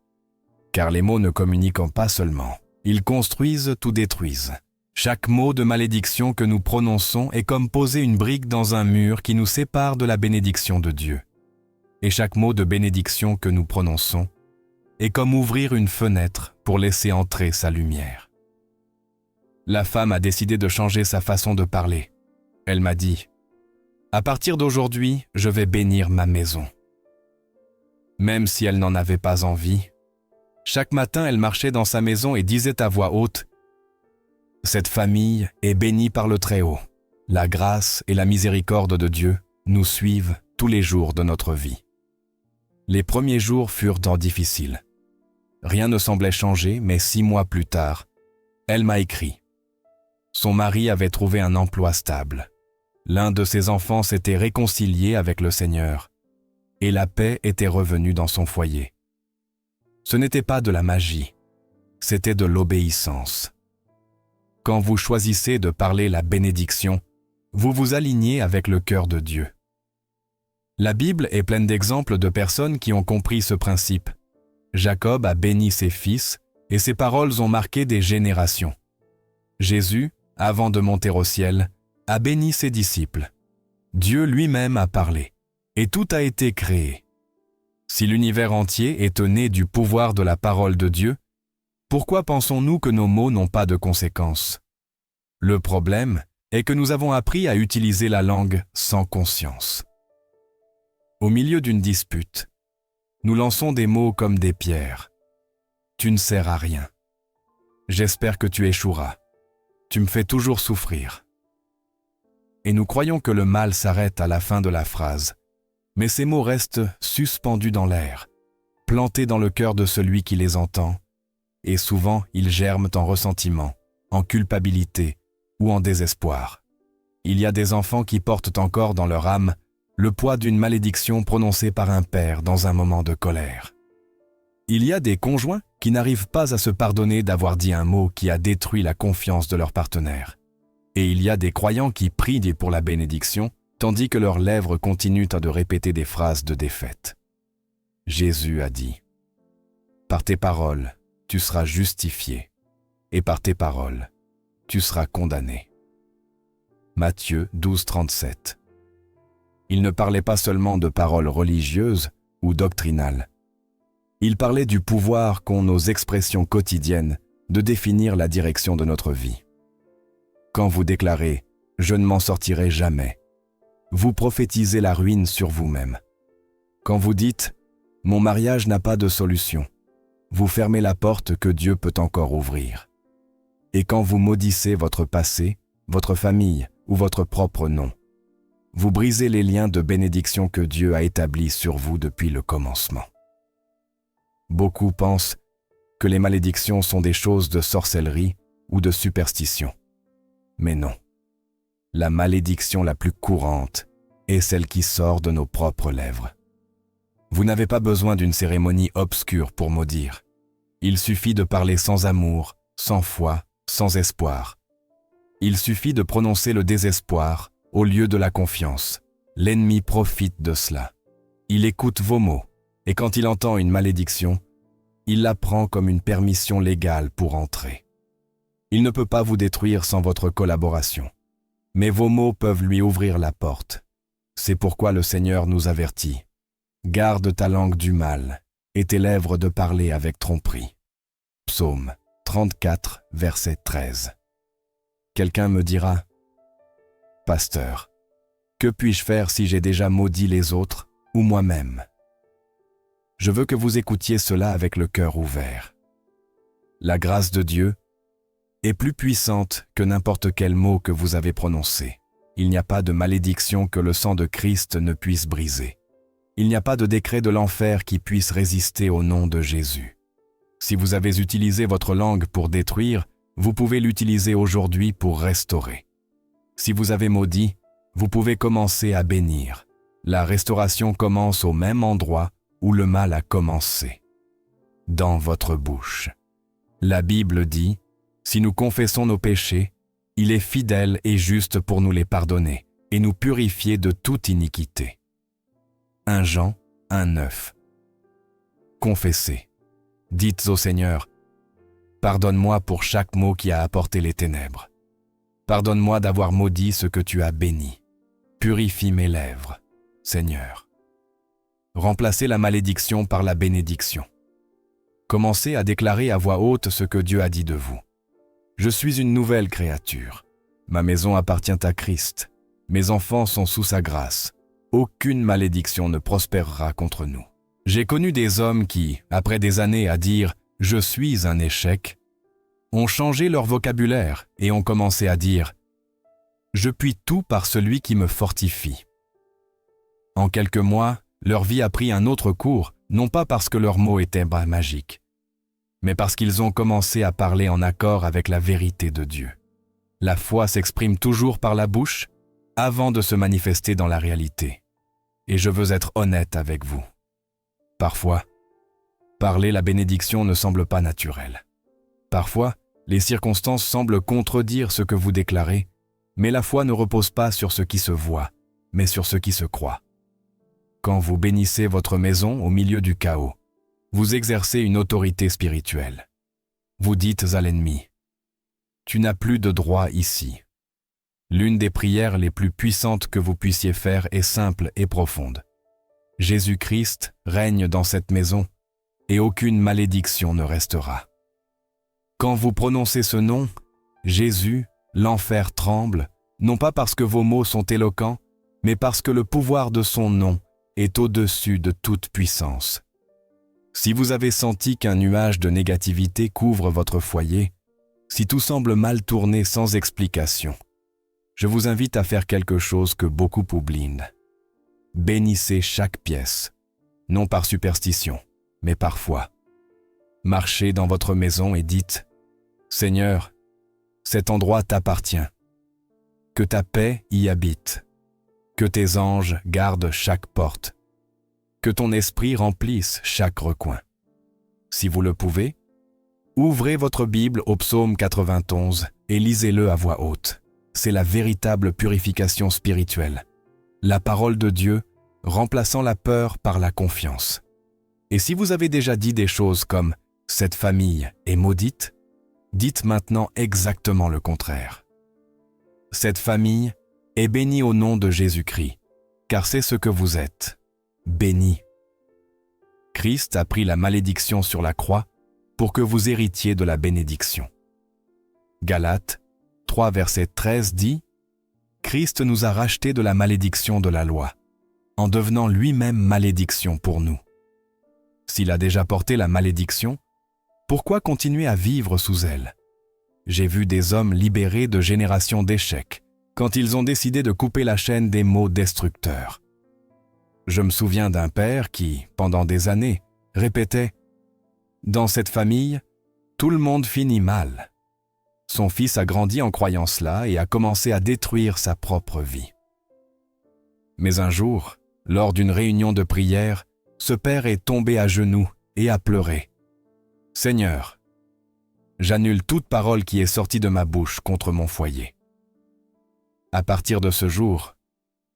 Car les mots ne communiquent pas seulement, ils construisent ou détruisent. Chaque mot de malédiction que nous prononçons est comme poser une brique dans un mur qui nous sépare de la bénédiction de Dieu. Et chaque mot de bénédiction que nous prononçons est comme ouvrir une fenêtre pour laisser entrer sa lumière. La femme a décidé de changer sa façon de parler. Elle m'a dit « À partir d'aujourd'hui, je vais bénir ma maison. » Même si elle n'en avait pas envie, chaque matin elle marchait dans sa maison et disait à voix haute « Cette famille est bénie par le Très-Haut. La grâce et la miséricorde de Dieu nous suivent tous les jours de notre vie. » Les premiers jours furent difficiles. Rien ne semblait changer, mais 6 mois plus tard, elle m'a écrit. Son mari avait trouvé un emploi stable. L'un de ses enfants s'était réconcilié avec le Seigneur, et la paix était revenue dans son foyer. Ce n'était pas de la magie, c'était de l'obéissance. Quand vous choisissez de parler la bénédiction, vous vous alignez avec le cœur de Dieu. La Bible est pleine d'exemples de personnes qui ont compris ce principe. Jacob a béni ses fils et ses paroles ont marqué des générations. Jésus, avant de monter au ciel, a béni ses disciples. Dieu lui-même a parlé et tout a été créé. Si l'univers entier est né du pouvoir de la parole de Dieu, pourquoi pensons-nous que nos mots n'ont pas de conséquences? Le problème est que nous avons appris à utiliser la langue sans conscience. Au milieu d'une dispute, nous lançons des mots comme des pierres. Tu ne sers à rien. J'espère que tu échoueras. Tu me fais toujours souffrir. Et nous croyons que le mal s'arrête à la fin de la phrase, mais ces mots restent suspendus dans l'air, plantés dans le cœur de celui qui les entend, et souvent ils germent en ressentiment, en culpabilité ou en désespoir. Il y a des enfants qui portent encore dans leur âme le poids d'une malédiction prononcée par un père dans un moment de colère. Il y a des conjoints qui n'arrivent pas à se pardonner d'avoir dit un mot qui a détruit la confiance de leur partenaire. Et il y a des croyants qui prient pour la bénédiction, tandis que leurs lèvres continuent de répéter des phrases de défaite. Jésus a dit « Par tes paroles, tu seras justifié, et par tes paroles, tu seras condamné. » Matthieu 12, 37. Il ne parlait pas seulement de paroles religieuses ou doctrinales. Il parlait du pouvoir qu'ont nos expressions quotidiennes de définir la direction de notre vie. Quand vous déclarez « Je ne m'en sortirai jamais », vous prophétisez la ruine sur vous-même. Quand vous dites « Mon mariage n'a pas de solution », vous fermez la porte que Dieu peut encore ouvrir. Et quand vous maudissez votre passé, votre famille ou votre propre nom, vous brisez les liens de bénédiction que Dieu a établis sur vous depuis le commencement. Beaucoup pensent que les malédictions sont des choses de sorcellerie ou de superstition. Mais non. La malédiction la plus courante est celle qui sort de nos propres lèvres. Vous n'avez pas besoin d'une cérémonie obscure pour maudire. Il suffit de parler sans amour, sans foi, sans espoir. Il suffit de prononcer le désespoir au lieu de la confiance. L'ennemi profite de cela. Il écoute vos mots, et quand il entend une malédiction, il la prend comme une permission légale pour entrer. Il ne peut pas vous détruire sans votre collaboration, mais vos mots peuvent lui ouvrir la porte. C'est pourquoi le Seigneur nous avertit. Garde ta langue du mal et tes lèvres de parler avec tromperie. Psaume 34, verset 13. Quelqu'un me dira, « Pasteur, que puis-je faire si j'ai déjà maudit les autres ou moi-même » Je veux que vous écoutiez cela avec le cœur ouvert. La grâce de Dieu est plus puissante que n'importe quel mot que vous avez prononcé. Il n'y a pas de malédiction que le sang de Christ ne puisse briser. Il n'y a pas de décret de l'enfer qui puisse résister au nom de Jésus. Si vous avez utilisé votre langue pour détruire, vous pouvez l'utiliser aujourd'hui pour restaurer. Si vous avez maudit, vous pouvez commencer à bénir. La restauration commence au même endroit où le mal a commencé, dans votre bouche. La Bible dit, si nous confessons nos péchés, il est fidèle et juste pour nous les pardonner et nous purifier de toute iniquité. 1 Jean 1,9. Confessez. Dites au Seigneur, pardonne-moi pour chaque mot qui a apporté les ténèbres. Pardonne-moi d'avoir maudit ce que tu as béni. Purifie mes lèvres, Seigneur. Remplacez la malédiction par la bénédiction. Commencez à déclarer à voix haute ce que Dieu a dit de vous. Je suis une nouvelle créature. Ma maison appartient à Christ. Mes enfants sont sous sa grâce. Aucune malédiction ne prospérera contre nous. J'ai connu des hommes qui, après des années à dire « je suis un échec », ont changé leur vocabulaire et ont commencé à dire « je puis tout par celui qui me fortifie ». En quelques mois, leur vie a pris un autre cours, non pas parce que leurs mots étaient magiques, mais parce qu'ils ont commencé à parler en accord avec la vérité de Dieu. La foi s'exprime toujours par la bouche avant de se manifester dans la réalité. Et je veux être honnête avec vous. Parfois, parler la bénédiction ne semble pas naturel. Parfois, les circonstances semblent contredire ce que vous déclarez, mais la foi ne repose pas sur ce qui se voit, mais sur ce qui se croit. Quand vous bénissez votre maison au milieu du chaos, vous exercez une autorité spirituelle. Vous dites à l'ennemi, « Tu n'as plus de droit ici. » L'une des prières les plus puissantes que vous puissiez faire est simple et profonde. Jésus-Christ règne dans cette maison et aucune malédiction ne restera. Quand vous prononcez ce nom, Jésus, l'enfer tremble, non pas parce que vos mots sont éloquents, mais parce que le pouvoir de son nom est au-dessus de toute puissance. Si vous avez senti qu'un nuage de négativité couvre votre foyer, si tout semble mal tourné sans explication, je vous invite à faire quelque chose que beaucoup oublient. Bénissez chaque pièce, non par superstition, mais par foi. Marchez dans votre maison et dites « Seigneur, cet endroit t'appartient. Que ta paix y habite. Que tes anges gardent chaque porte. Que ton esprit remplisse chaque recoin. Si vous le pouvez, ouvrez votre Bible au psaume 91 et lisez-le à voix haute. C'est la véritable purification spirituelle. La parole de Dieu remplaçant la peur par la confiance. Et si vous avez déjà dit des choses comme « cette famille est maudite », dites maintenant exactement le contraire. Cette famille est bénie au nom de Jésus-Christ, car c'est ce que vous êtes, bénis. Christ a pris la malédiction sur la croix pour que vous héritiez de la bénédiction. Galates 3, verset 13 dit « Christ nous a rachetés de la malédiction de la loi, en devenant lui-même malédiction pour nous. » S'il a déjà porté la malédiction, pourquoi continuer à vivre sous elle? J'ai vu des hommes libérés de générations d'échecs, quand ils ont décidé de couper la chaîne des maux destructeurs. Je me souviens d'un père qui, pendant des années, répétait « Dans cette famille, tout le monde finit mal ». Son fils a grandi en croyant cela et a commencé à détruire sa propre vie. Mais un jour, lors d'une réunion de prière, ce père est tombé à genoux et a pleuré. « Seigneur, j'annule toute parole qui est sortie de ma bouche contre mon foyer. » À partir de ce jour,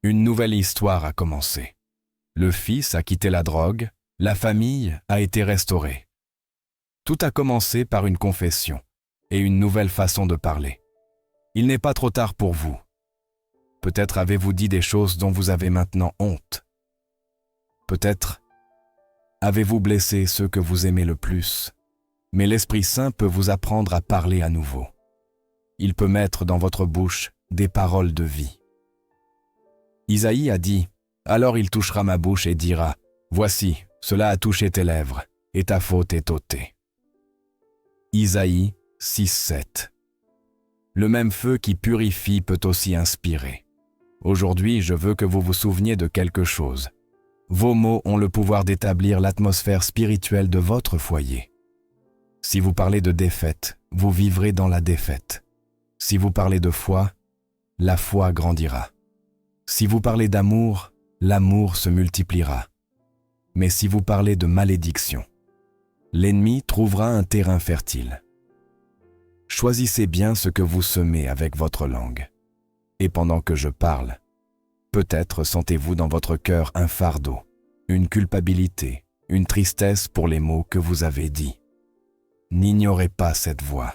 une nouvelle histoire a commencé. Le fils a quitté la drogue, la famille a été restaurée. Tout a commencé par une confession et une nouvelle façon de parler. Il n'est pas trop tard pour vous. Peut-être avez-vous dit des choses dont vous avez maintenant honte. Peut-être avez-vous blessé ceux que vous aimez le plus, mais l'Esprit Saint peut vous apprendre à parler à nouveau. Il peut mettre dans votre bouche des paroles de vie. Isaïe a dit « Alors il touchera ma bouche et dira « Voici, cela a touché tes lèvres, et ta faute est ôtée. » Isaïe 6:7. Le même feu qui purifie peut aussi inspirer. Aujourd'hui, je veux que vous vous souveniez de quelque chose. Vos mots ont le pouvoir d'établir l'atmosphère spirituelle de votre foyer. Si vous parlez de défaite, vous vivrez dans la défaite. Si vous parlez de foi, la foi grandira. Si vous parlez d'amour, l'amour se multipliera. Mais si vous parlez de malédiction, l'ennemi trouvera un terrain fertile. Choisissez bien ce que vous semez avec votre langue. Et pendant que je parle, peut-être sentez-vous dans votre cœur un fardeau, une culpabilité, une tristesse pour les mots que vous avez dits. N'ignorez pas cette voix.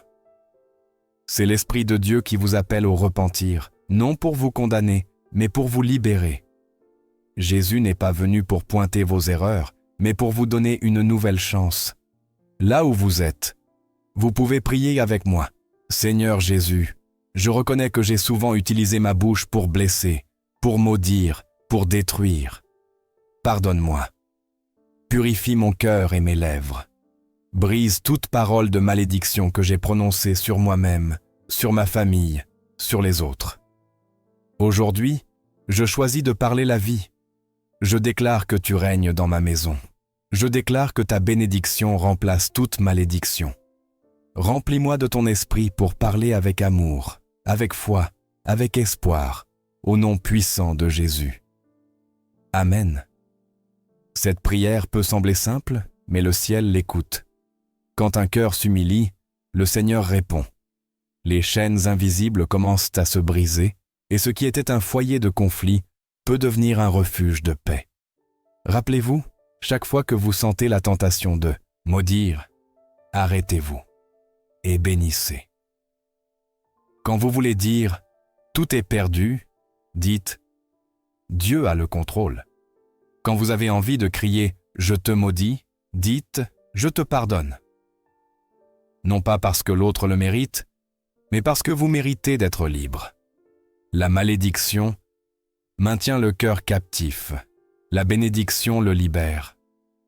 C'est l'Esprit de Dieu qui vous appelle au repentir, non pour vous condamner, mais pour vous libérer. Jésus n'est pas venu pour pointer vos erreurs, mais pour vous donner une nouvelle chance. Là où vous êtes, vous pouvez prier avec moi. Seigneur Jésus, je reconnais que j'ai souvent utilisé ma bouche pour blesser, pour maudire, pour détruire. Pardonne-moi. Purifie mon cœur et mes lèvres. Brise toute parole de malédiction que j'ai prononcée sur moi-même, sur ma famille, sur les autres. Aujourd'hui, je choisis de parler la vie. Je déclare que tu règnes dans ma maison. Je déclare que ta bénédiction remplace toute malédiction. Remplis-moi de ton esprit pour parler avec amour, avec foi, avec espoir, au nom puissant de Jésus. Amen. Cette prière peut sembler simple, mais le ciel l'écoute. Quand un cœur s'humilie, le Seigneur répond. Les chaînes invisibles commencent à se briser, et ce qui était un foyer de conflit peut devenir un refuge de paix. Rappelez-vous, chaque fois que vous sentez la tentation de maudire, arrêtez-vous et bénissez. Quand vous voulez dire « tout est perdu », dites « Dieu a le contrôle ». Quand vous avez envie de crier « je te maudis », dites « je te pardonne ». Non pas parce que l'autre le mérite, mais parce que vous méritez d'être libre. La malédiction maintient le cœur captif. La bénédiction le libère.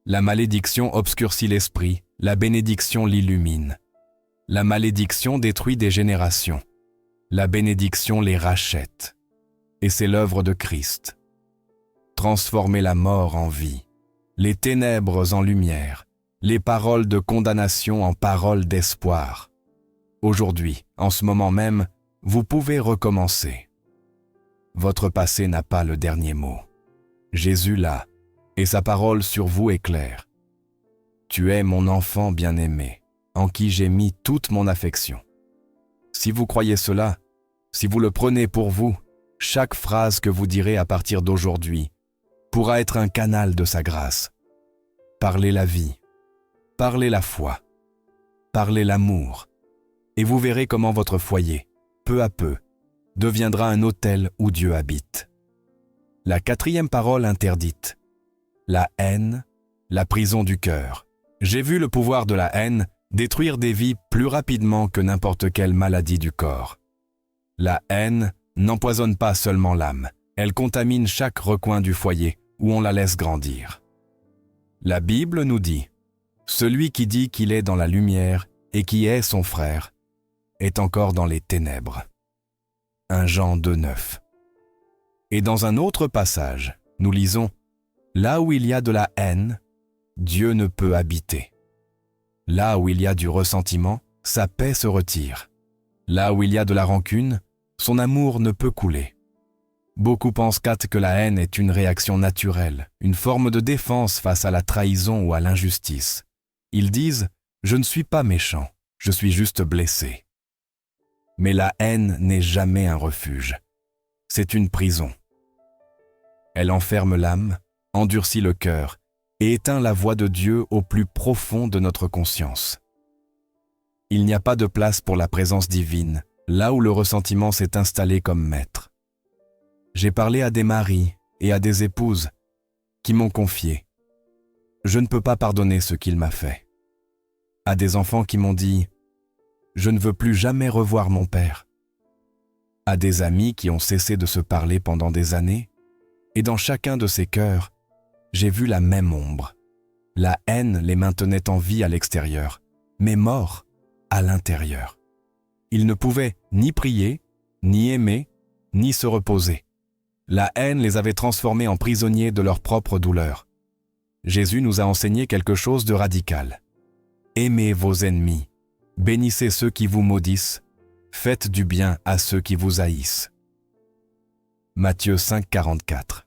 La malédiction obscurcit l'esprit, la bénédiction l'illumine. La malédiction détruit des générations. La bénédiction les rachète. Et c'est l'œuvre de Christ. Transformer la mort en vie, les ténèbres en lumière, les paroles de condamnation en paroles d'espoir. Aujourd'hui, en ce moment même, vous pouvez recommencer. Votre passé n'a pas le dernier mot. Jésus l'a, et sa parole sur vous est claire. Tu es mon enfant bien-aimé, en qui j'ai mis toute mon affection. Si vous croyez cela, si vous le prenez pour vous, chaque phrase que vous direz à partir d'aujourd'hui pourra être un canal de sa grâce. Parlez la vie, parlez la foi, parlez l'amour, et vous verrez comment votre foyer, peu à peu, deviendra un autel où Dieu habite. La 4e parole interdite. La haine, la prison du cœur. J'ai vu le pouvoir de la haine détruire des vies plus rapidement que n'importe quelle maladie du corps. La haine n'empoisonne pas seulement l'âme, elle contamine chaque recoin du foyer où on la laisse grandir. La Bible nous dit « Celui qui dit qu'il est dans la lumière et qui est son frère est encore dans les ténèbres. » 1 Jean 2,9. Et dans un autre passage, nous lisons « Là où il y a de la haine, Dieu ne peut habiter. Là où il y a du ressentiment, sa paix se retire. Là où il y a de la rancune, son amour ne peut couler. » Beaucoup pensent que la haine est une réaction naturelle, une forme de défense face à la trahison ou à l'injustice. Ils disent « Je ne suis pas méchant, je suis juste blessé. » Mais la haine n'est jamais un refuge. C'est une prison. Elle enferme l'âme, endurcit le cœur et éteint la voix de Dieu au plus profond de notre conscience. Il n'y a pas de place pour la présence divine, là où le ressentiment s'est installé comme maître. J'ai parlé à des maris et à des épouses qui m'ont confié « Je ne peux pas pardonner ce qu'il m'a fait ». À des enfants qui m'ont dit « Je ne veux plus jamais revoir mon père ». À des amis qui ont cessé de se parler pendant des années, et dans chacun de ces cœurs, j'ai vu la même ombre. La haine les maintenait en vie à l'extérieur, mais morts à l'intérieur. Ils ne pouvaient ni prier, ni aimer, ni se reposer. La haine les avait transformés en prisonniers de leur propre douleur. Jésus nous a enseigné quelque chose de radical. Aimez vos ennemis, bénissez ceux qui vous maudissent, faites du bien à ceux qui vous haïssent. Matthieu 5,44.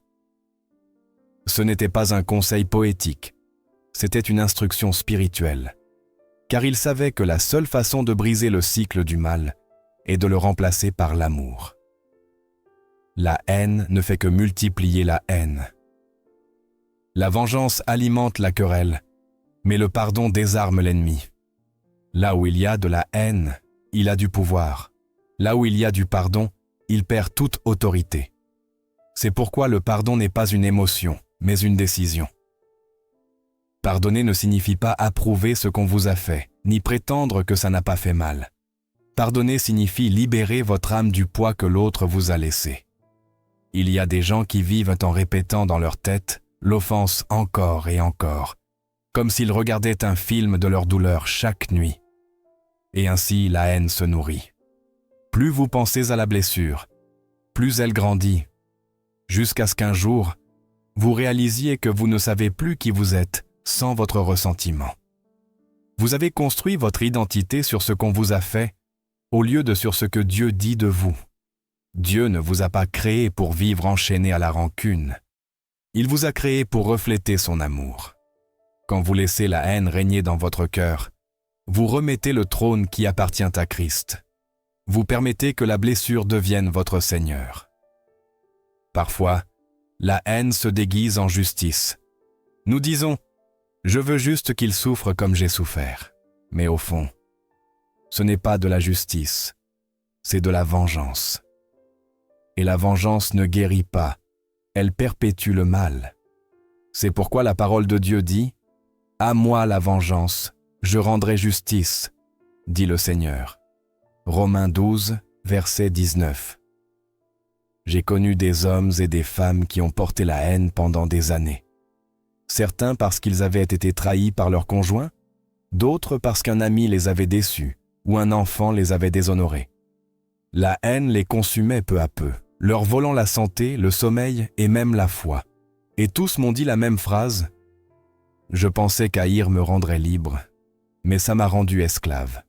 Ce n'était pas un conseil poétique, c'était une instruction spirituelle, car il savait que la seule façon de briser le cycle du mal est de le remplacer par l'amour. La haine ne fait que multiplier la haine. La vengeance alimente la querelle, mais le pardon désarme l'ennemi. Là où il y a de la haine, il a du pouvoir. Là où il y a du pardon, il perd toute autorité. C'est pourquoi le pardon n'est pas une émotion, mais une décision. Pardonner ne signifie pas approuver ce qu'on vous a fait, ni prétendre que ça n'a pas fait mal. Pardonner signifie libérer votre âme du poids que l'autre vous a laissé. Il y a des gens qui vivent en répétant dans leur tête l'offense encore et encore, comme s'ils regardaient un film de leur douleur chaque nuit. Et ainsi la haine se nourrit. Plus vous pensez à la blessure, plus elle grandit, jusqu'à ce qu'un jour, vous réalisiez que vous ne savez plus qui vous êtes sans votre ressentiment. Vous avez construit votre identité sur ce qu'on vous a fait, au lieu de sur ce que Dieu dit de vous. Dieu ne vous a pas créé pour vivre enchaîné à la rancune. Il vous a créé pour refléter son amour. Quand vous laissez la haine régner dans votre cœur, vous remettez le trône qui appartient à Christ. Vous permettez que la blessure devienne votre Seigneur. Parfois, la haine se déguise en justice. Nous disons « Je veux juste qu'il souffre comme j'ai souffert ». Mais au fond, ce n'est pas de la justice, c'est de la vengeance. Et la vengeance ne guérit pas, elle perpétue le mal. C'est pourquoi la parole de Dieu dit « À moi la vengeance, je rendrai justice, dit le Seigneur ». Romains 12, verset 19. J'ai connu des hommes et des femmes qui ont porté la haine pendant des années. Certains parce qu'ils avaient été trahis par leur conjoint, d'autres parce qu'un ami les avait déçus ou un enfant les avait déshonorés. La haine les consumait peu à peu, leur volant la santé, le sommeil et même la foi. Et tous m'ont dit la même phrase « Je pensais qu'haïr me rendrait libre, mais ça m'a rendu esclave. »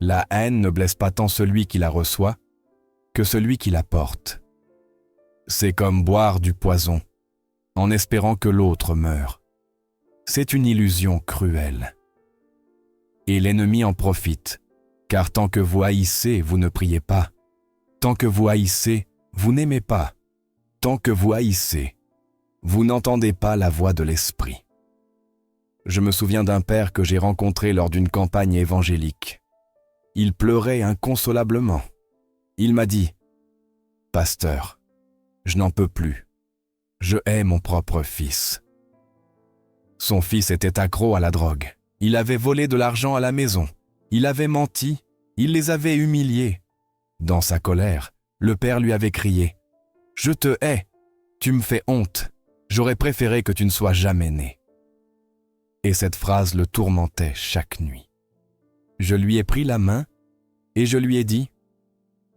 La haine ne blesse pas tant celui qui la reçoit que celui qui la porte. C'est comme boire du poison, en espérant que l'autre meure. C'est une illusion cruelle. Et l'ennemi en profite, car tant que vous haïssez, vous ne priez pas. Tant que vous haïssez, vous n'aimez pas. Tant que vous haïssez, vous n'entendez pas la voix de l'Esprit. Je me souviens d'un père que j'ai rencontré lors d'une campagne évangélique. Il pleurait inconsolablement. Il m'a dit « Pasteur, je n'en peux plus. Je hais mon propre fils. » Son fils était accro à la drogue. Il avait volé de l'argent à la maison. Il avait menti. Il les avait humiliés. Dans sa colère, le père lui avait crié « Je te hais. Tu me fais honte. J'aurais préféré que tu ne sois jamais né. » Et cette phrase le tourmentait chaque nuit. Je lui ai pris la main et je lui ai dit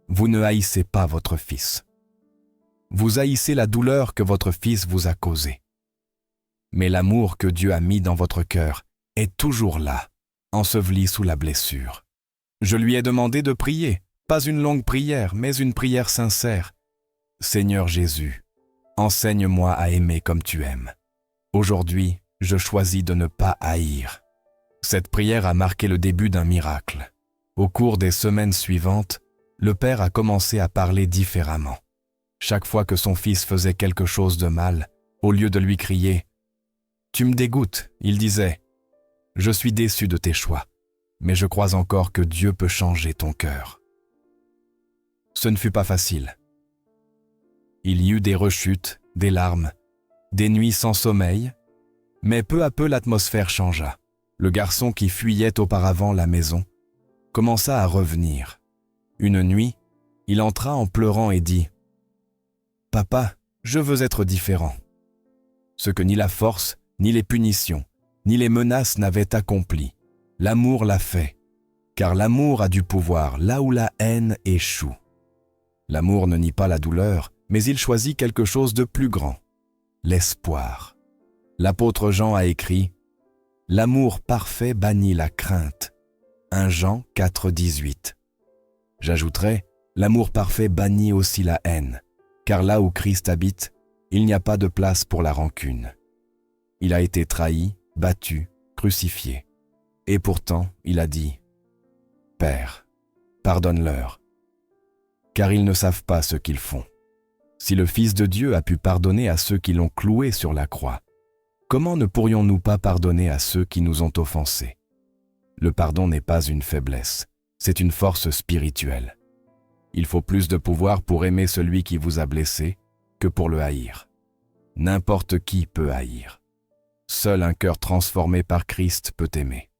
vous ne haïssez pas votre fils. Vous haïssez la douleur que votre fils vous a causée. Mais l'amour que Dieu a mis dans votre cœur est toujours là, enseveli sous la blessure. Je lui ai demandé de prier, pas une longue prière, mais une prière sincère. Seigneur Jésus, enseigne-moi à aimer comme tu aimes. Aujourd'hui, je choisis de ne pas haïr. Cette prière a marqué le début d'un miracle. Au cours des semaines suivantes, le père a commencé à parler différemment. Chaque fois que son fils faisait quelque chose de mal, au lieu de lui crier « Tu me dégoûtes », il disait « Je suis déçu de tes choix, mais je crois encore que Dieu peut changer ton cœur. » Ce ne fut pas facile. Il y eut des rechutes, des larmes, des nuits sans sommeil, mais peu à peu l'atmosphère changea. Le garçon qui fuyait auparavant la maison commença à revenir. Une nuit, il entra en pleurant et dit « Papa, je veux être différent. » Ce que ni la force, ni les punitions, ni les menaces n'avaient accompli, l'amour l'a fait, car l'amour a du pouvoir là où la haine échoue. L'amour ne nie pas la douleur, mais il choisit quelque chose de plus grand, l'espoir. L'apôtre Jean a écrit « L'amour parfait bannit la crainte » 1 Jean 4, 18. J'ajouterai « L'amour parfait bannit aussi la haine » car là où Christ habite, il n'y a pas de place pour la rancune. Il a été trahi, battu, crucifié. Et pourtant, il a dit « Père, pardonne-leur, car ils ne savent pas ce qu'ils font. » Si le Fils de Dieu a pu pardonner à ceux qui l'ont cloué sur la croix, comment ne pourrions-nous pas pardonner à ceux qui nous ont offensés? Le pardon n'est pas une faiblesse, c'est une force spirituelle. Il faut plus de pouvoir pour aimer celui qui vous a blessé que pour le haïr. N'importe qui peut haïr. Seul un cœur transformé par Christ peut aimer.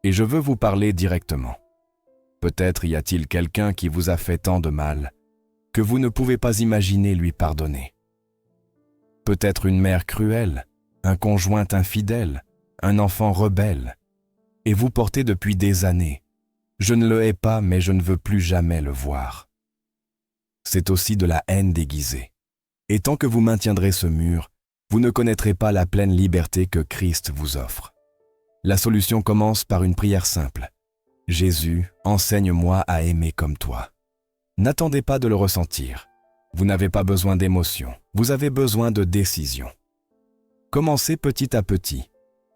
Et je veux vous parler directement. Peut-être y a-t-il quelqu'un qui vous a fait tant de mal que vous ne pouvez pas imaginer lui pardonner. Peut-être une mère cruelle, un conjoint infidèle, un enfant rebelle. Et vous portez depuis des années. Je ne le hais pas, mais je ne veux plus jamais le voir. C'est aussi de la haine déguisée. Et tant que vous maintiendrez ce mur, vous ne connaîtrez pas la pleine liberté que Christ vous offre. La solution commence par une prière simple. Jésus, enseigne-moi à aimer comme toi. N'attendez pas de le ressentir. Vous n'avez pas besoin d'émotion, vous avez besoin de décision. Commencez petit à petit.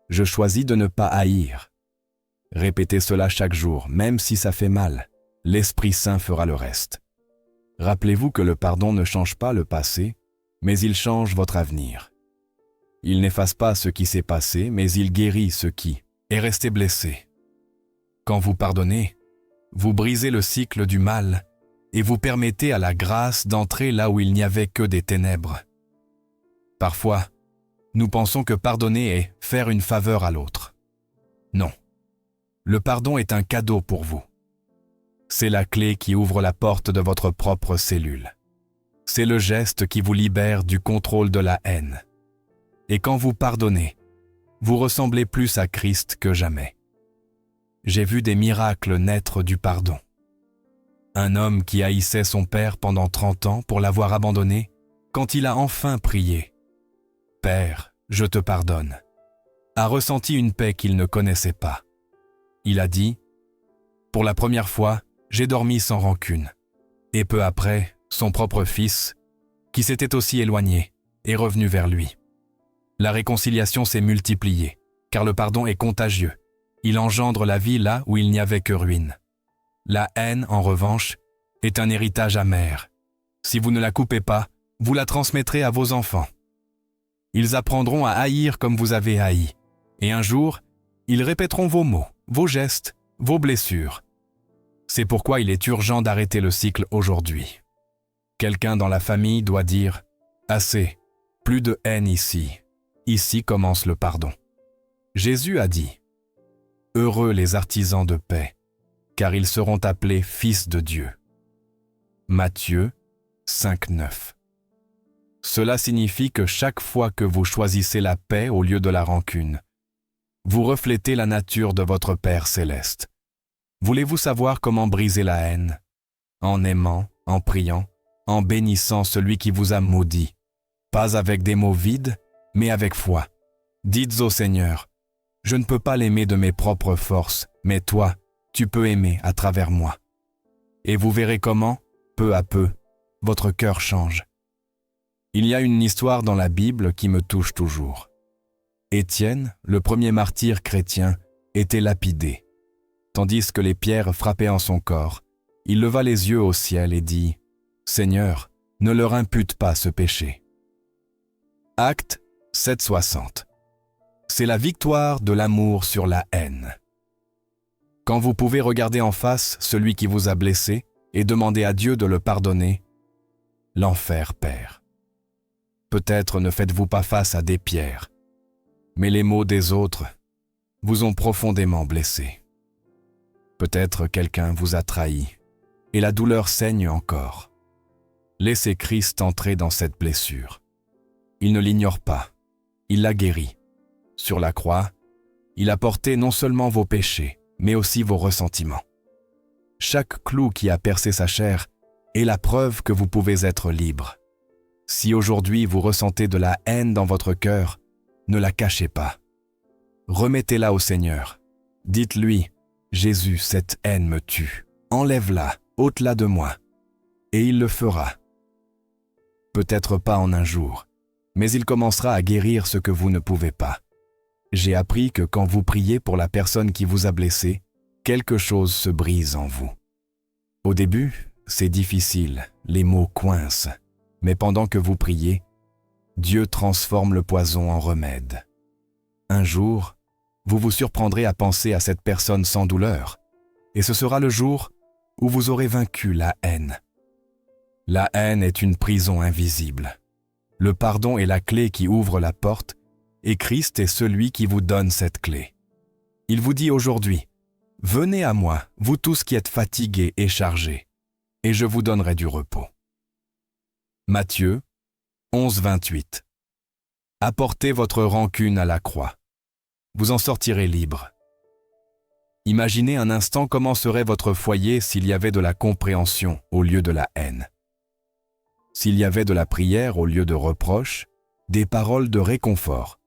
Je choisis de ne pas haïr. Répétez cela chaque jour, même si ça fait mal. L'Esprit Saint fera le reste. Rappelez-vous que le pardon ne change pas le passé, mais il change votre avenir. Il n'efface pas ce qui s'est passé, mais il guérit ce qui est resté blessé. Quand vous pardonnez, vous brisez le cycle du mal et vous permettez à la grâce d'entrer là où il n'y avait que des ténèbres. Parfois, nous pensons que pardonner est faire une faveur à l'autre. Non. Le pardon est un cadeau pour vous. C'est la clé qui ouvre la porte de votre propre cellule. C'est le geste qui vous libère du contrôle de la haine. Et quand vous pardonnez, vous ressemblez plus à Christ que jamais. J'ai vu des miracles naître du pardon. Un homme qui haïssait son père pendant 30 ans pour l'avoir abandonné, quand il a enfin prié « Père, je te pardonne », a ressenti une paix qu'il ne connaissait pas. Il a dit « Pour la première fois, j'ai dormi sans rancune. » Et peu après, son propre fils, qui s'était aussi éloigné, est revenu vers lui. La réconciliation s'est multipliée, car le pardon est contagieux. Il engendre la vie là où il n'y avait que ruine. La haine, en revanche, est un héritage amer. Si vous ne la coupez pas, vous la transmettrez à vos enfants. Ils apprendront à haïr comme vous avez haï. Et un jour, ils répéteront vos mots, vos gestes, vos blessures. C'est pourquoi il est urgent d'arrêter le cycle aujourd'hui. Quelqu'un dans la famille doit dire « Assez, plus de haine ici. Ici commence le pardon. » Jésus a dit « Heureux les artisans de paix, car ils seront appelés fils de Dieu. » Matthieu 5,9. Cela signifie que chaque fois que vous choisissez la paix au lieu de la rancune, vous reflétez la nature de votre Père céleste. Voulez-vous savoir comment briser la haine? en aimant, en priant, en bénissant celui qui vous a maudit, pas avec des mots vides, mais avec foi. Dites au Seigneur, « Je ne peux pas l'aimer de mes propres forces, mais toi, tu peux aimer à travers moi. » Et vous verrez comment, peu à peu, votre cœur change. Il y a une histoire dans la Bible qui me touche toujours. Étienne, le premier martyr chrétien, était lapidé. Tandis que les pierres frappaient en son corps, il leva les yeux au ciel et dit « Seigneur, ne leur impute pas ce péché. » Actes 7,60. C'est la victoire de l'amour sur la haine. Quand vous pouvez regarder en face celui qui vous a blessé et demander à Dieu de le pardonner, l'enfer perd. Peut-être ne faites-vous pas face à des pierres, mais les mots des autres vous ont profondément blessé. Peut-être quelqu'un vous a trahi et la douleur saigne encore. Laissez Christ entrer dans cette blessure. Il ne l'ignore pas, il l'a guéri. Sur la croix, il a porté non seulement vos péchés, mais aussi vos ressentiments. Chaque clou qui a percé sa chair est la preuve que vous pouvez être libre. Si aujourd'hui vous ressentez de la haine dans votre cœur, ne la cachez pas. Remettez-la au Seigneur. Dites-lui, « Jésus, cette haine me tue. Enlève-la, ôte-la de moi. » Et il le fera. Peut-être pas en un jour, mais il commencera à guérir ce que vous ne pouvez pas. J'ai appris que quand vous priez pour la personne qui vous a blessé, quelque chose se brise en vous. Au début, c'est difficile, les mots coincent, mais pendant que vous priez, Dieu transforme le poison en remède. Un jour, vous vous surprendrez à penser à cette personne sans douleur, et ce sera le jour où vous aurez vaincu la haine. La haine est une prison invisible. Le pardon est la clé qui ouvre la porte, et Christ est celui qui vous donne cette clé. Il vous dit aujourd'hui, « Venez à moi, vous tous qui êtes fatigués et chargés, et je vous donnerai du repos. » Matthieu 11, 28. Apportez votre rancune à la croix. Vous en sortirez libre. Imaginez un instant comment serait votre foyer s'il y avait de la compréhension au lieu de la haine. S'il y avait de la prière au lieu de reproches, des paroles de réconfort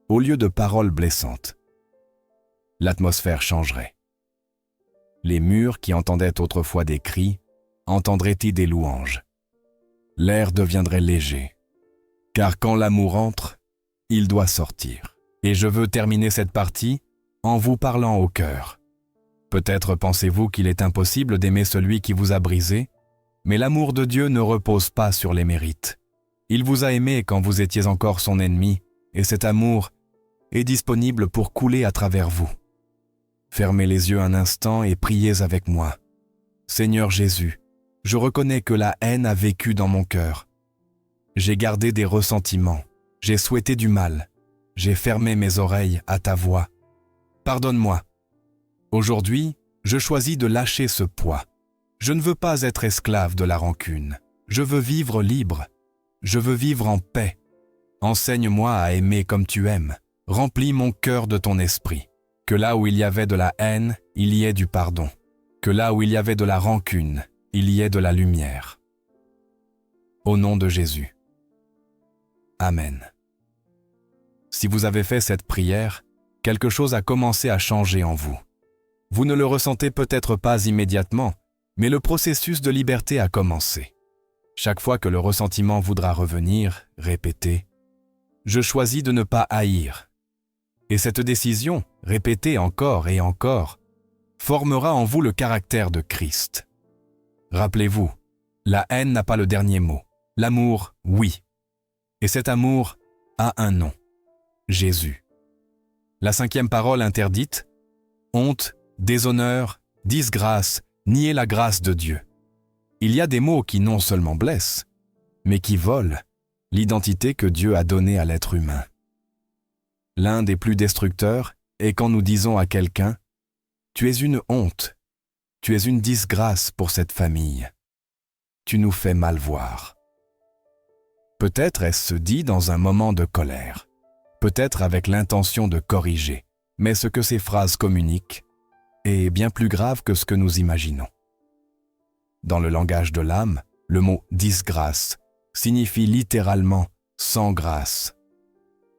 au lieu de paroles blessantes. L'atmosphère changerait. Les murs qui entendaient autrefois des cris entendraient-ils des louanges. L'air deviendrait léger, car quand l'amour entre, il doit sortir. Et je veux terminer cette partie en vous parlant au cœur. Peut-être pensez-vous qu'il est impossible d'aimer celui qui vous a brisé, mais l'amour de Dieu ne repose pas sur les mérites. Il vous a aimé quand vous étiez encore son ennemi, et cet amour est disponible pour couler à travers vous. Fermez les yeux un instant et priez avec moi. Seigneur Jésus, je reconnais que la haine a vécu dans mon cœur. J'ai gardé des ressentiments, j'ai souhaité du mal, j'ai fermé mes oreilles à ta voix. Pardonne-moi. Aujourd'hui, je choisis de lâcher ce poids. Je ne veux pas être esclave de la rancune. Je veux vivre libre. Je veux vivre en paix. Enseigne-moi à aimer comme tu aimes. Remplis mon cœur de ton esprit. Que là où il y avait de la haine, il y ait du pardon. Que là où il y avait de la rancune, il y ait de la lumière. Au nom de Jésus. Amen. Si vous avez fait cette prière, quelque chose a commencé à changer en vous. Vous ne le ressentez peut-être pas immédiatement, mais le processus de liberté a commencé. Chaque fois que le ressentiment voudra revenir, répétez « Je choisis de ne pas haïr ». Et cette décision, répétée encore et encore, formera en vous le caractère de Christ. Rappelez-vous, la haine n'a pas le dernier mot. L'amour, oui. Et cet amour a un nom. Jésus. La 5e parole interdite, honte, déshonneur, disgrâce, nier la grâce de Dieu. Il y a des mots qui non seulement blessent, mais qui volent l'identité que Dieu a donnée à l'être humain. L'un des plus destructeurs est quand nous disons à quelqu'un « Tu es une honte, tu es une disgrâce pour cette famille, tu nous fais mal voir ». Peut-être est-ce dit dans un moment de colère, peut-être avec l'intention de corriger, mais ce que ces phrases communiquent est bien plus grave que ce que nous imaginons. Dans le langage de l'âme, le mot « disgrâce » signifie littéralement « sans grâce ».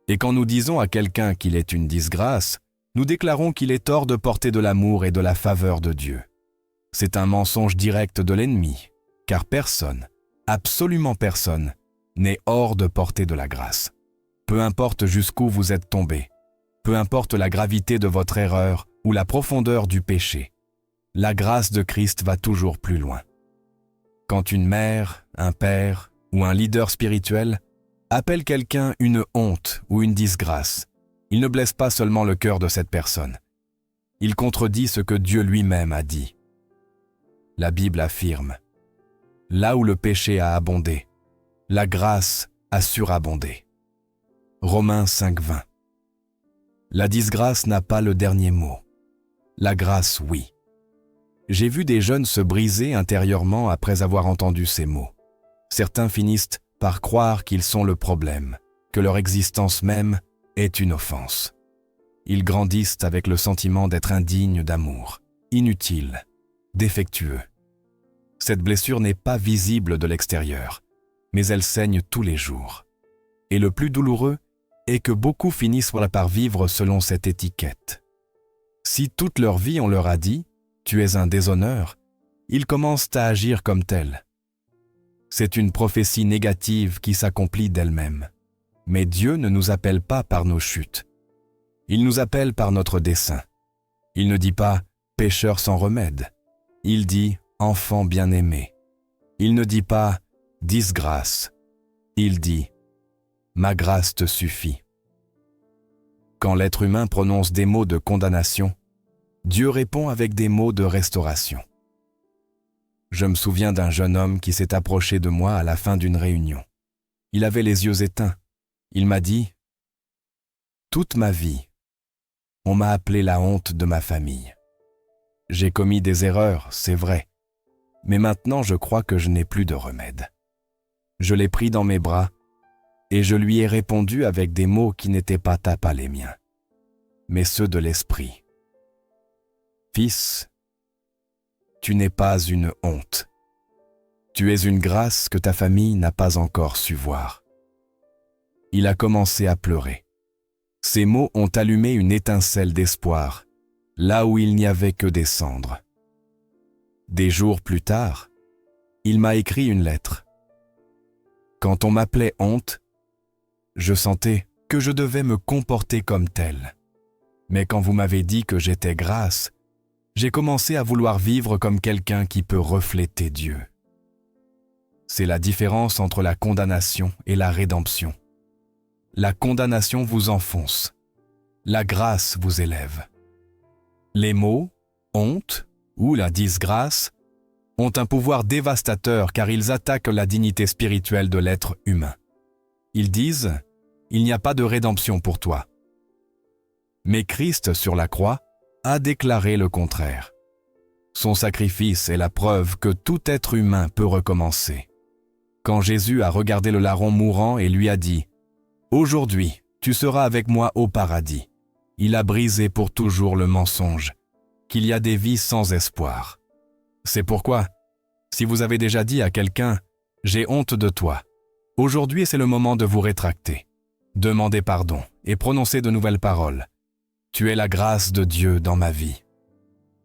Et quand nous disons à quelqu'un qu'il est une disgrâce, nous déclarons qu'il est hors de portée de l'amour et de la faveur de Dieu. C'est un mensonge direct de l'ennemi, car personne, absolument personne, n'est hors de portée de la grâce. Peu importe jusqu'où vous êtes tombé, peu importe la gravité de votre erreur ou la profondeur du péché, la grâce de Christ va toujours plus loin. Quand une mère, un père ou un leader spirituel appelle quelqu'un une honte ou une disgrâce, il ne blesse pas seulement le cœur de cette personne. Il contredit ce que Dieu lui-même a dit. La Bible affirme « Là où le péché a abondé, la grâce a surabondé. » Romains 5,20. La disgrâce n'a pas le dernier mot. La grâce, oui. J'ai vu des jeunes se briser intérieurement après avoir entendu ces mots. Certains finissent par croire qu'ils sont le problème, que leur existence même est une offense. Ils grandissent avec le sentiment d'être indignes d'amour, inutiles, défectueux. Cette blessure n'est pas visible de l'extérieur, mais elle saigne tous les jours. Et le plus douloureux est que beaucoup finissent par vivre selon cette étiquette. Si toute leur vie on leur a dit « tu es un déshonneur », ils commencent à agir comme tels. C'est une prophétie négative qui s'accomplit d'elle-même. Mais Dieu ne nous appelle pas par nos chutes. Il nous appelle par notre dessein. Il ne dit pas « pécheur sans remède ». Il dit « enfant bien-aimé ». Il ne dit pas « disgrâce ». Il dit « ma grâce te suffit ». Quand l'être humain prononce des mots de condamnation, Dieu répond avec des mots de restauration. Je me souviens d'un jeune homme qui s'est approché de moi à la fin d'une réunion. Il avait les yeux éteints. Il m'a dit « Toute ma vie, on m'a appelé la honte de ma famille. J'ai commis des erreurs, c'est vrai, mais maintenant je crois que je n'ai plus de remède. » Je l'ai pris dans mes bras et je lui ai répondu avec des mots qui n'étaient pas les miens, mais ceux de l'esprit. « Fils, tu n'es pas une honte. Tu es une grâce que ta famille n'a pas encore su voir. » Il a commencé à pleurer. Ces mots ont allumé une étincelle d'espoir, là où il n'y avait que des cendres. Des jours plus tard, il m'a écrit une lettre. Quand on m'appelait honte, je sentais que je devais me comporter comme tel. Mais quand vous m'avez dit que j'étais grâce, j'ai commencé à vouloir vivre comme quelqu'un qui peut refléter Dieu. C'est la différence entre la condamnation et la rédemption. La condamnation vous enfonce. La grâce vous élève. Les mots « honte » ou la disgrâce ont un pouvoir dévastateur car ils attaquent la dignité spirituelle de l'être humain. Ils disent « il n'y a pas de rédemption pour toi ». Mais Christ, sur la croix, a déclaré le contraire. Son sacrifice est la preuve que tout être humain peut recommencer. Quand Jésus a regardé le larron mourant et lui a dit « Aujourd'hui, tu seras avec moi au paradis », il a brisé pour toujours le mensonge, qu'il y a des vies sans espoir. C'est pourquoi, si vous avez déjà dit à quelqu'un « J'ai honte de toi », aujourd'hui c'est le moment de vous rétracter. Demandez pardon et prononcez de nouvelles paroles. Tu es la grâce de Dieu dans ma vie.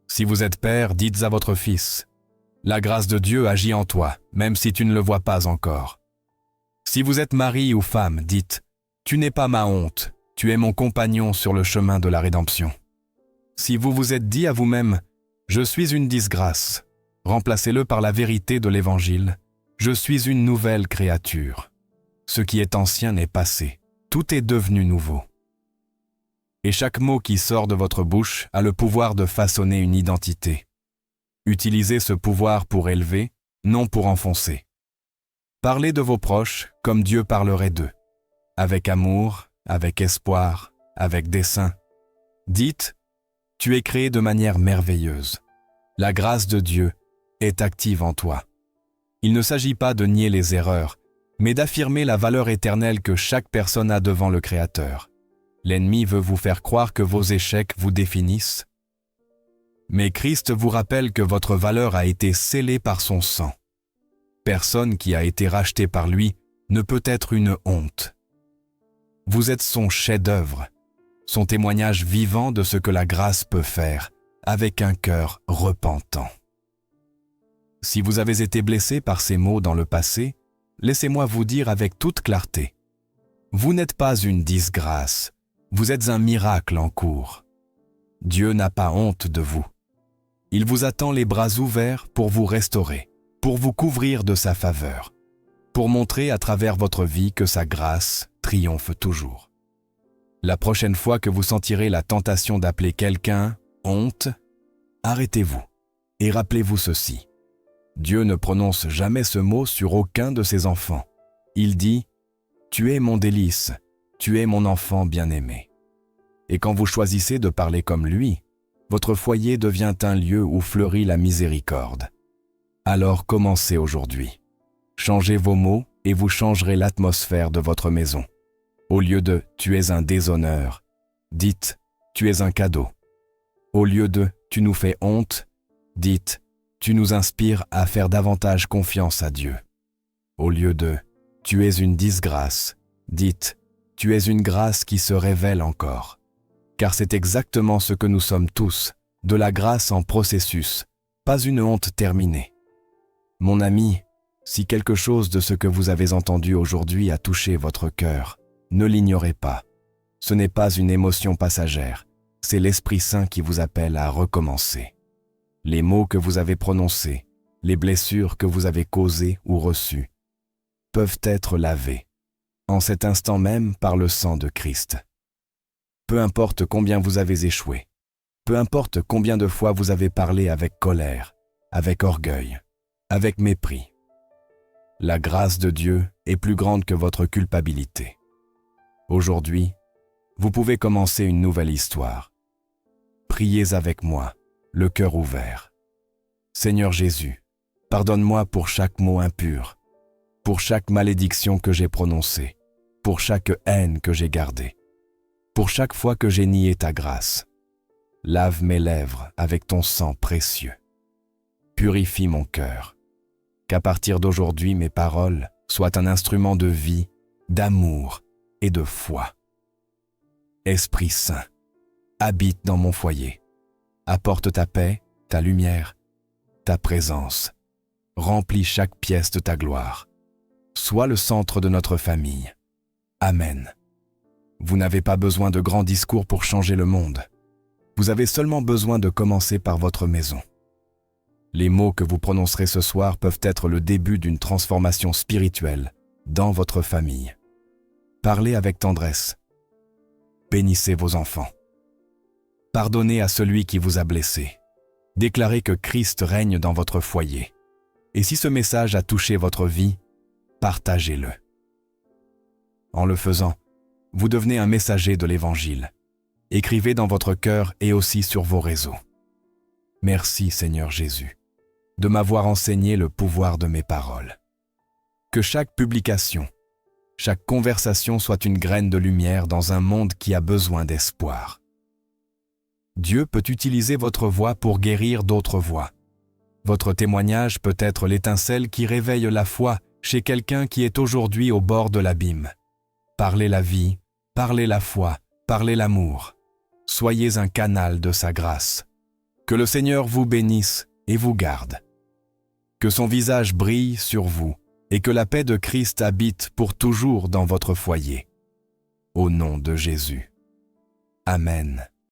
Si vous êtes père, dites à votre fils, la grâce de Dieu agit en toi, même si tu ne le vois pas encore. Si vous êtes mari ou femme, dites, tu n'es pas ma honte, tu es mon compagnon sur le chemin de la rédemption. Si vous vous êtes dit à vous-même, je suis une disgrâce, remplacez-le par la vérité de l'Évangile, je suis une nouvelle créature. Ce qui est ancien n'est passé, tout est devenu nouveau. Et chaque mot qui sort de votre bouche a le pouvoir de façonner une identité. Utilisez ce pouvoir pour élever, non pour enfoncer. Parlez de vos proches comme Dieu parlerait d'eux, avec amour, avec espoir, avec dessein. Dites, tu es créé de manière merveilleuse. La grâce de Dieu est active en toi. Il ne s'agit pas de nier les erreurs, mais d'affirmer la valeur éternelle que chaque personne a devant le Créateur. L'ennemi veut vous faire croire que vos échecs vous définissent. Mais Christ vous rappelle que votre valeur a été scellée par son sang. Personne qui a été racheté par lui ne peut être une honte. Vous êtes son chef-d'œuvre, son témoignage vivant de ce que la grâce peut faire, avec un cœur repentant. Si vous avez été blessé par ces mots dans le passé, laissez-moi vous dire avec toute clarté, vous n'êtes pas une disgrâce, vous êtes un miracle en cours. Dieu n'a pas honte de vous. Il vous attend les bras ouverts pour vous restaurer, pour vous couvrir de sa faveur, pour montrer à travers votre vie que sa grâce triomphe toujours. La prochaine fois que vous sentirez la tentation d'appeler quelqu'un « honte », arrêtez-vous et rappelez-vous ceci. Dieu ne prononce jamais ce mot sur aucun de ses enfants. Il dit « Tu es mon délice, tu es mon enfant bien-aimé ». Et quand vous choisissez de parler comme lui, votre foyer devient un lieu où fleurit la miséricorde. Alors commencez aujourd'hui. Changez vos mots et vous changerez l'atmosphère de votre maison. Au lieu de « tu es un déshonneur », dites « tu es un cadeau ». Au lieu de « tu nous fais honte », dites « tu nous inspires à faire davantage confiance à Dieu ». Au lieu de « tu es une disgrâce », dites « tu es une grâce qui se révèle encore ». Car c'est exactement ce que nous sommes tous, de la grâce en processus, pas une honte terminée. Mon ami, si quelque chose de ce que vous avez entendu aujourd'hui a touché votre cœur, ne l'ignorez pas. Ce n'est pas une émotion passagère, c'est l'Esprit Saint qui vous appelle à recommencer. Les mots que vous avez prononcés, les blessures que vous avez causées ou reçues, peuvent être lavés, en cet instant même par le sang de Christ. Peu importe combien vous avez échoué, peu importe combien de fois vous avez parlé avec colère, avec orgueil, avec mépris. La grâce de Dieu est plus grande que votre culpabilité. Aujourd'hui, vous pouvez commencer une nouvelle histoire. Priez avec moi, le cœur ouvert. Seigneur Jésus, pardonne-moi pour chaque mot impur, pour chaque malédiction que j'ai prononcée, pour chaque haine que j'ai gardée, pour chaque fois que j'ai nié ta grâce. Lave mes lèvres avec ton sang précieux. Purifie mon cœur. Qu'à partir d'aujourd'hui, mes paroles soient un instrument de vie, d'amour et de foi. Esprit Saint, habite dans mon foyer. Apporte ta paix, ta lumière, ta présence. Remplis chaque pièce de ta gloire. Sois le centre de notre famille. Amen. Vous n'avez pas besoin de grands discours pour changer le monde. Vous avez seulement besoin de commencer par votre maison. Les mots que vous prononcerez ce soir peuvent être le début d'une transformation spirituelle dans votre famille. Parlez avec tendresse. Bénissez vos enfants. Pardonnez à celui qui vous a blessé. Déclarez que Christ règne dans votre foyer. Et si ce message a touché votre vie, partagez-le. En le faisant, vous devenez un messager de l'Évangile. Écrivez dans votre cœur et aussi sur vos réseaux. Merci Seigneur Jésus, de m'avoir enseigné le pouvoir de mes paroles. Que chaque publication, chaque conversation soit une graine de lumière dans un monde qui a besoin d'espoir. Dieu peut utiliser votre voix pour guérir d'autres voix. Votre témoignage peut être l'étincelle qui réveille la foi chez quelqu'un qui est aujourd'hui au bord de l'abîme. Parlez la vie, parlez la foi, parlez l'amour. Soyez un canal de sa grâce. Que le Seigneur vous bénisse et vous garde. Que son visage brille sur vous et que la paix de Christ habite pour toujours dans votre foyer. Au nom de Jésus. Amen.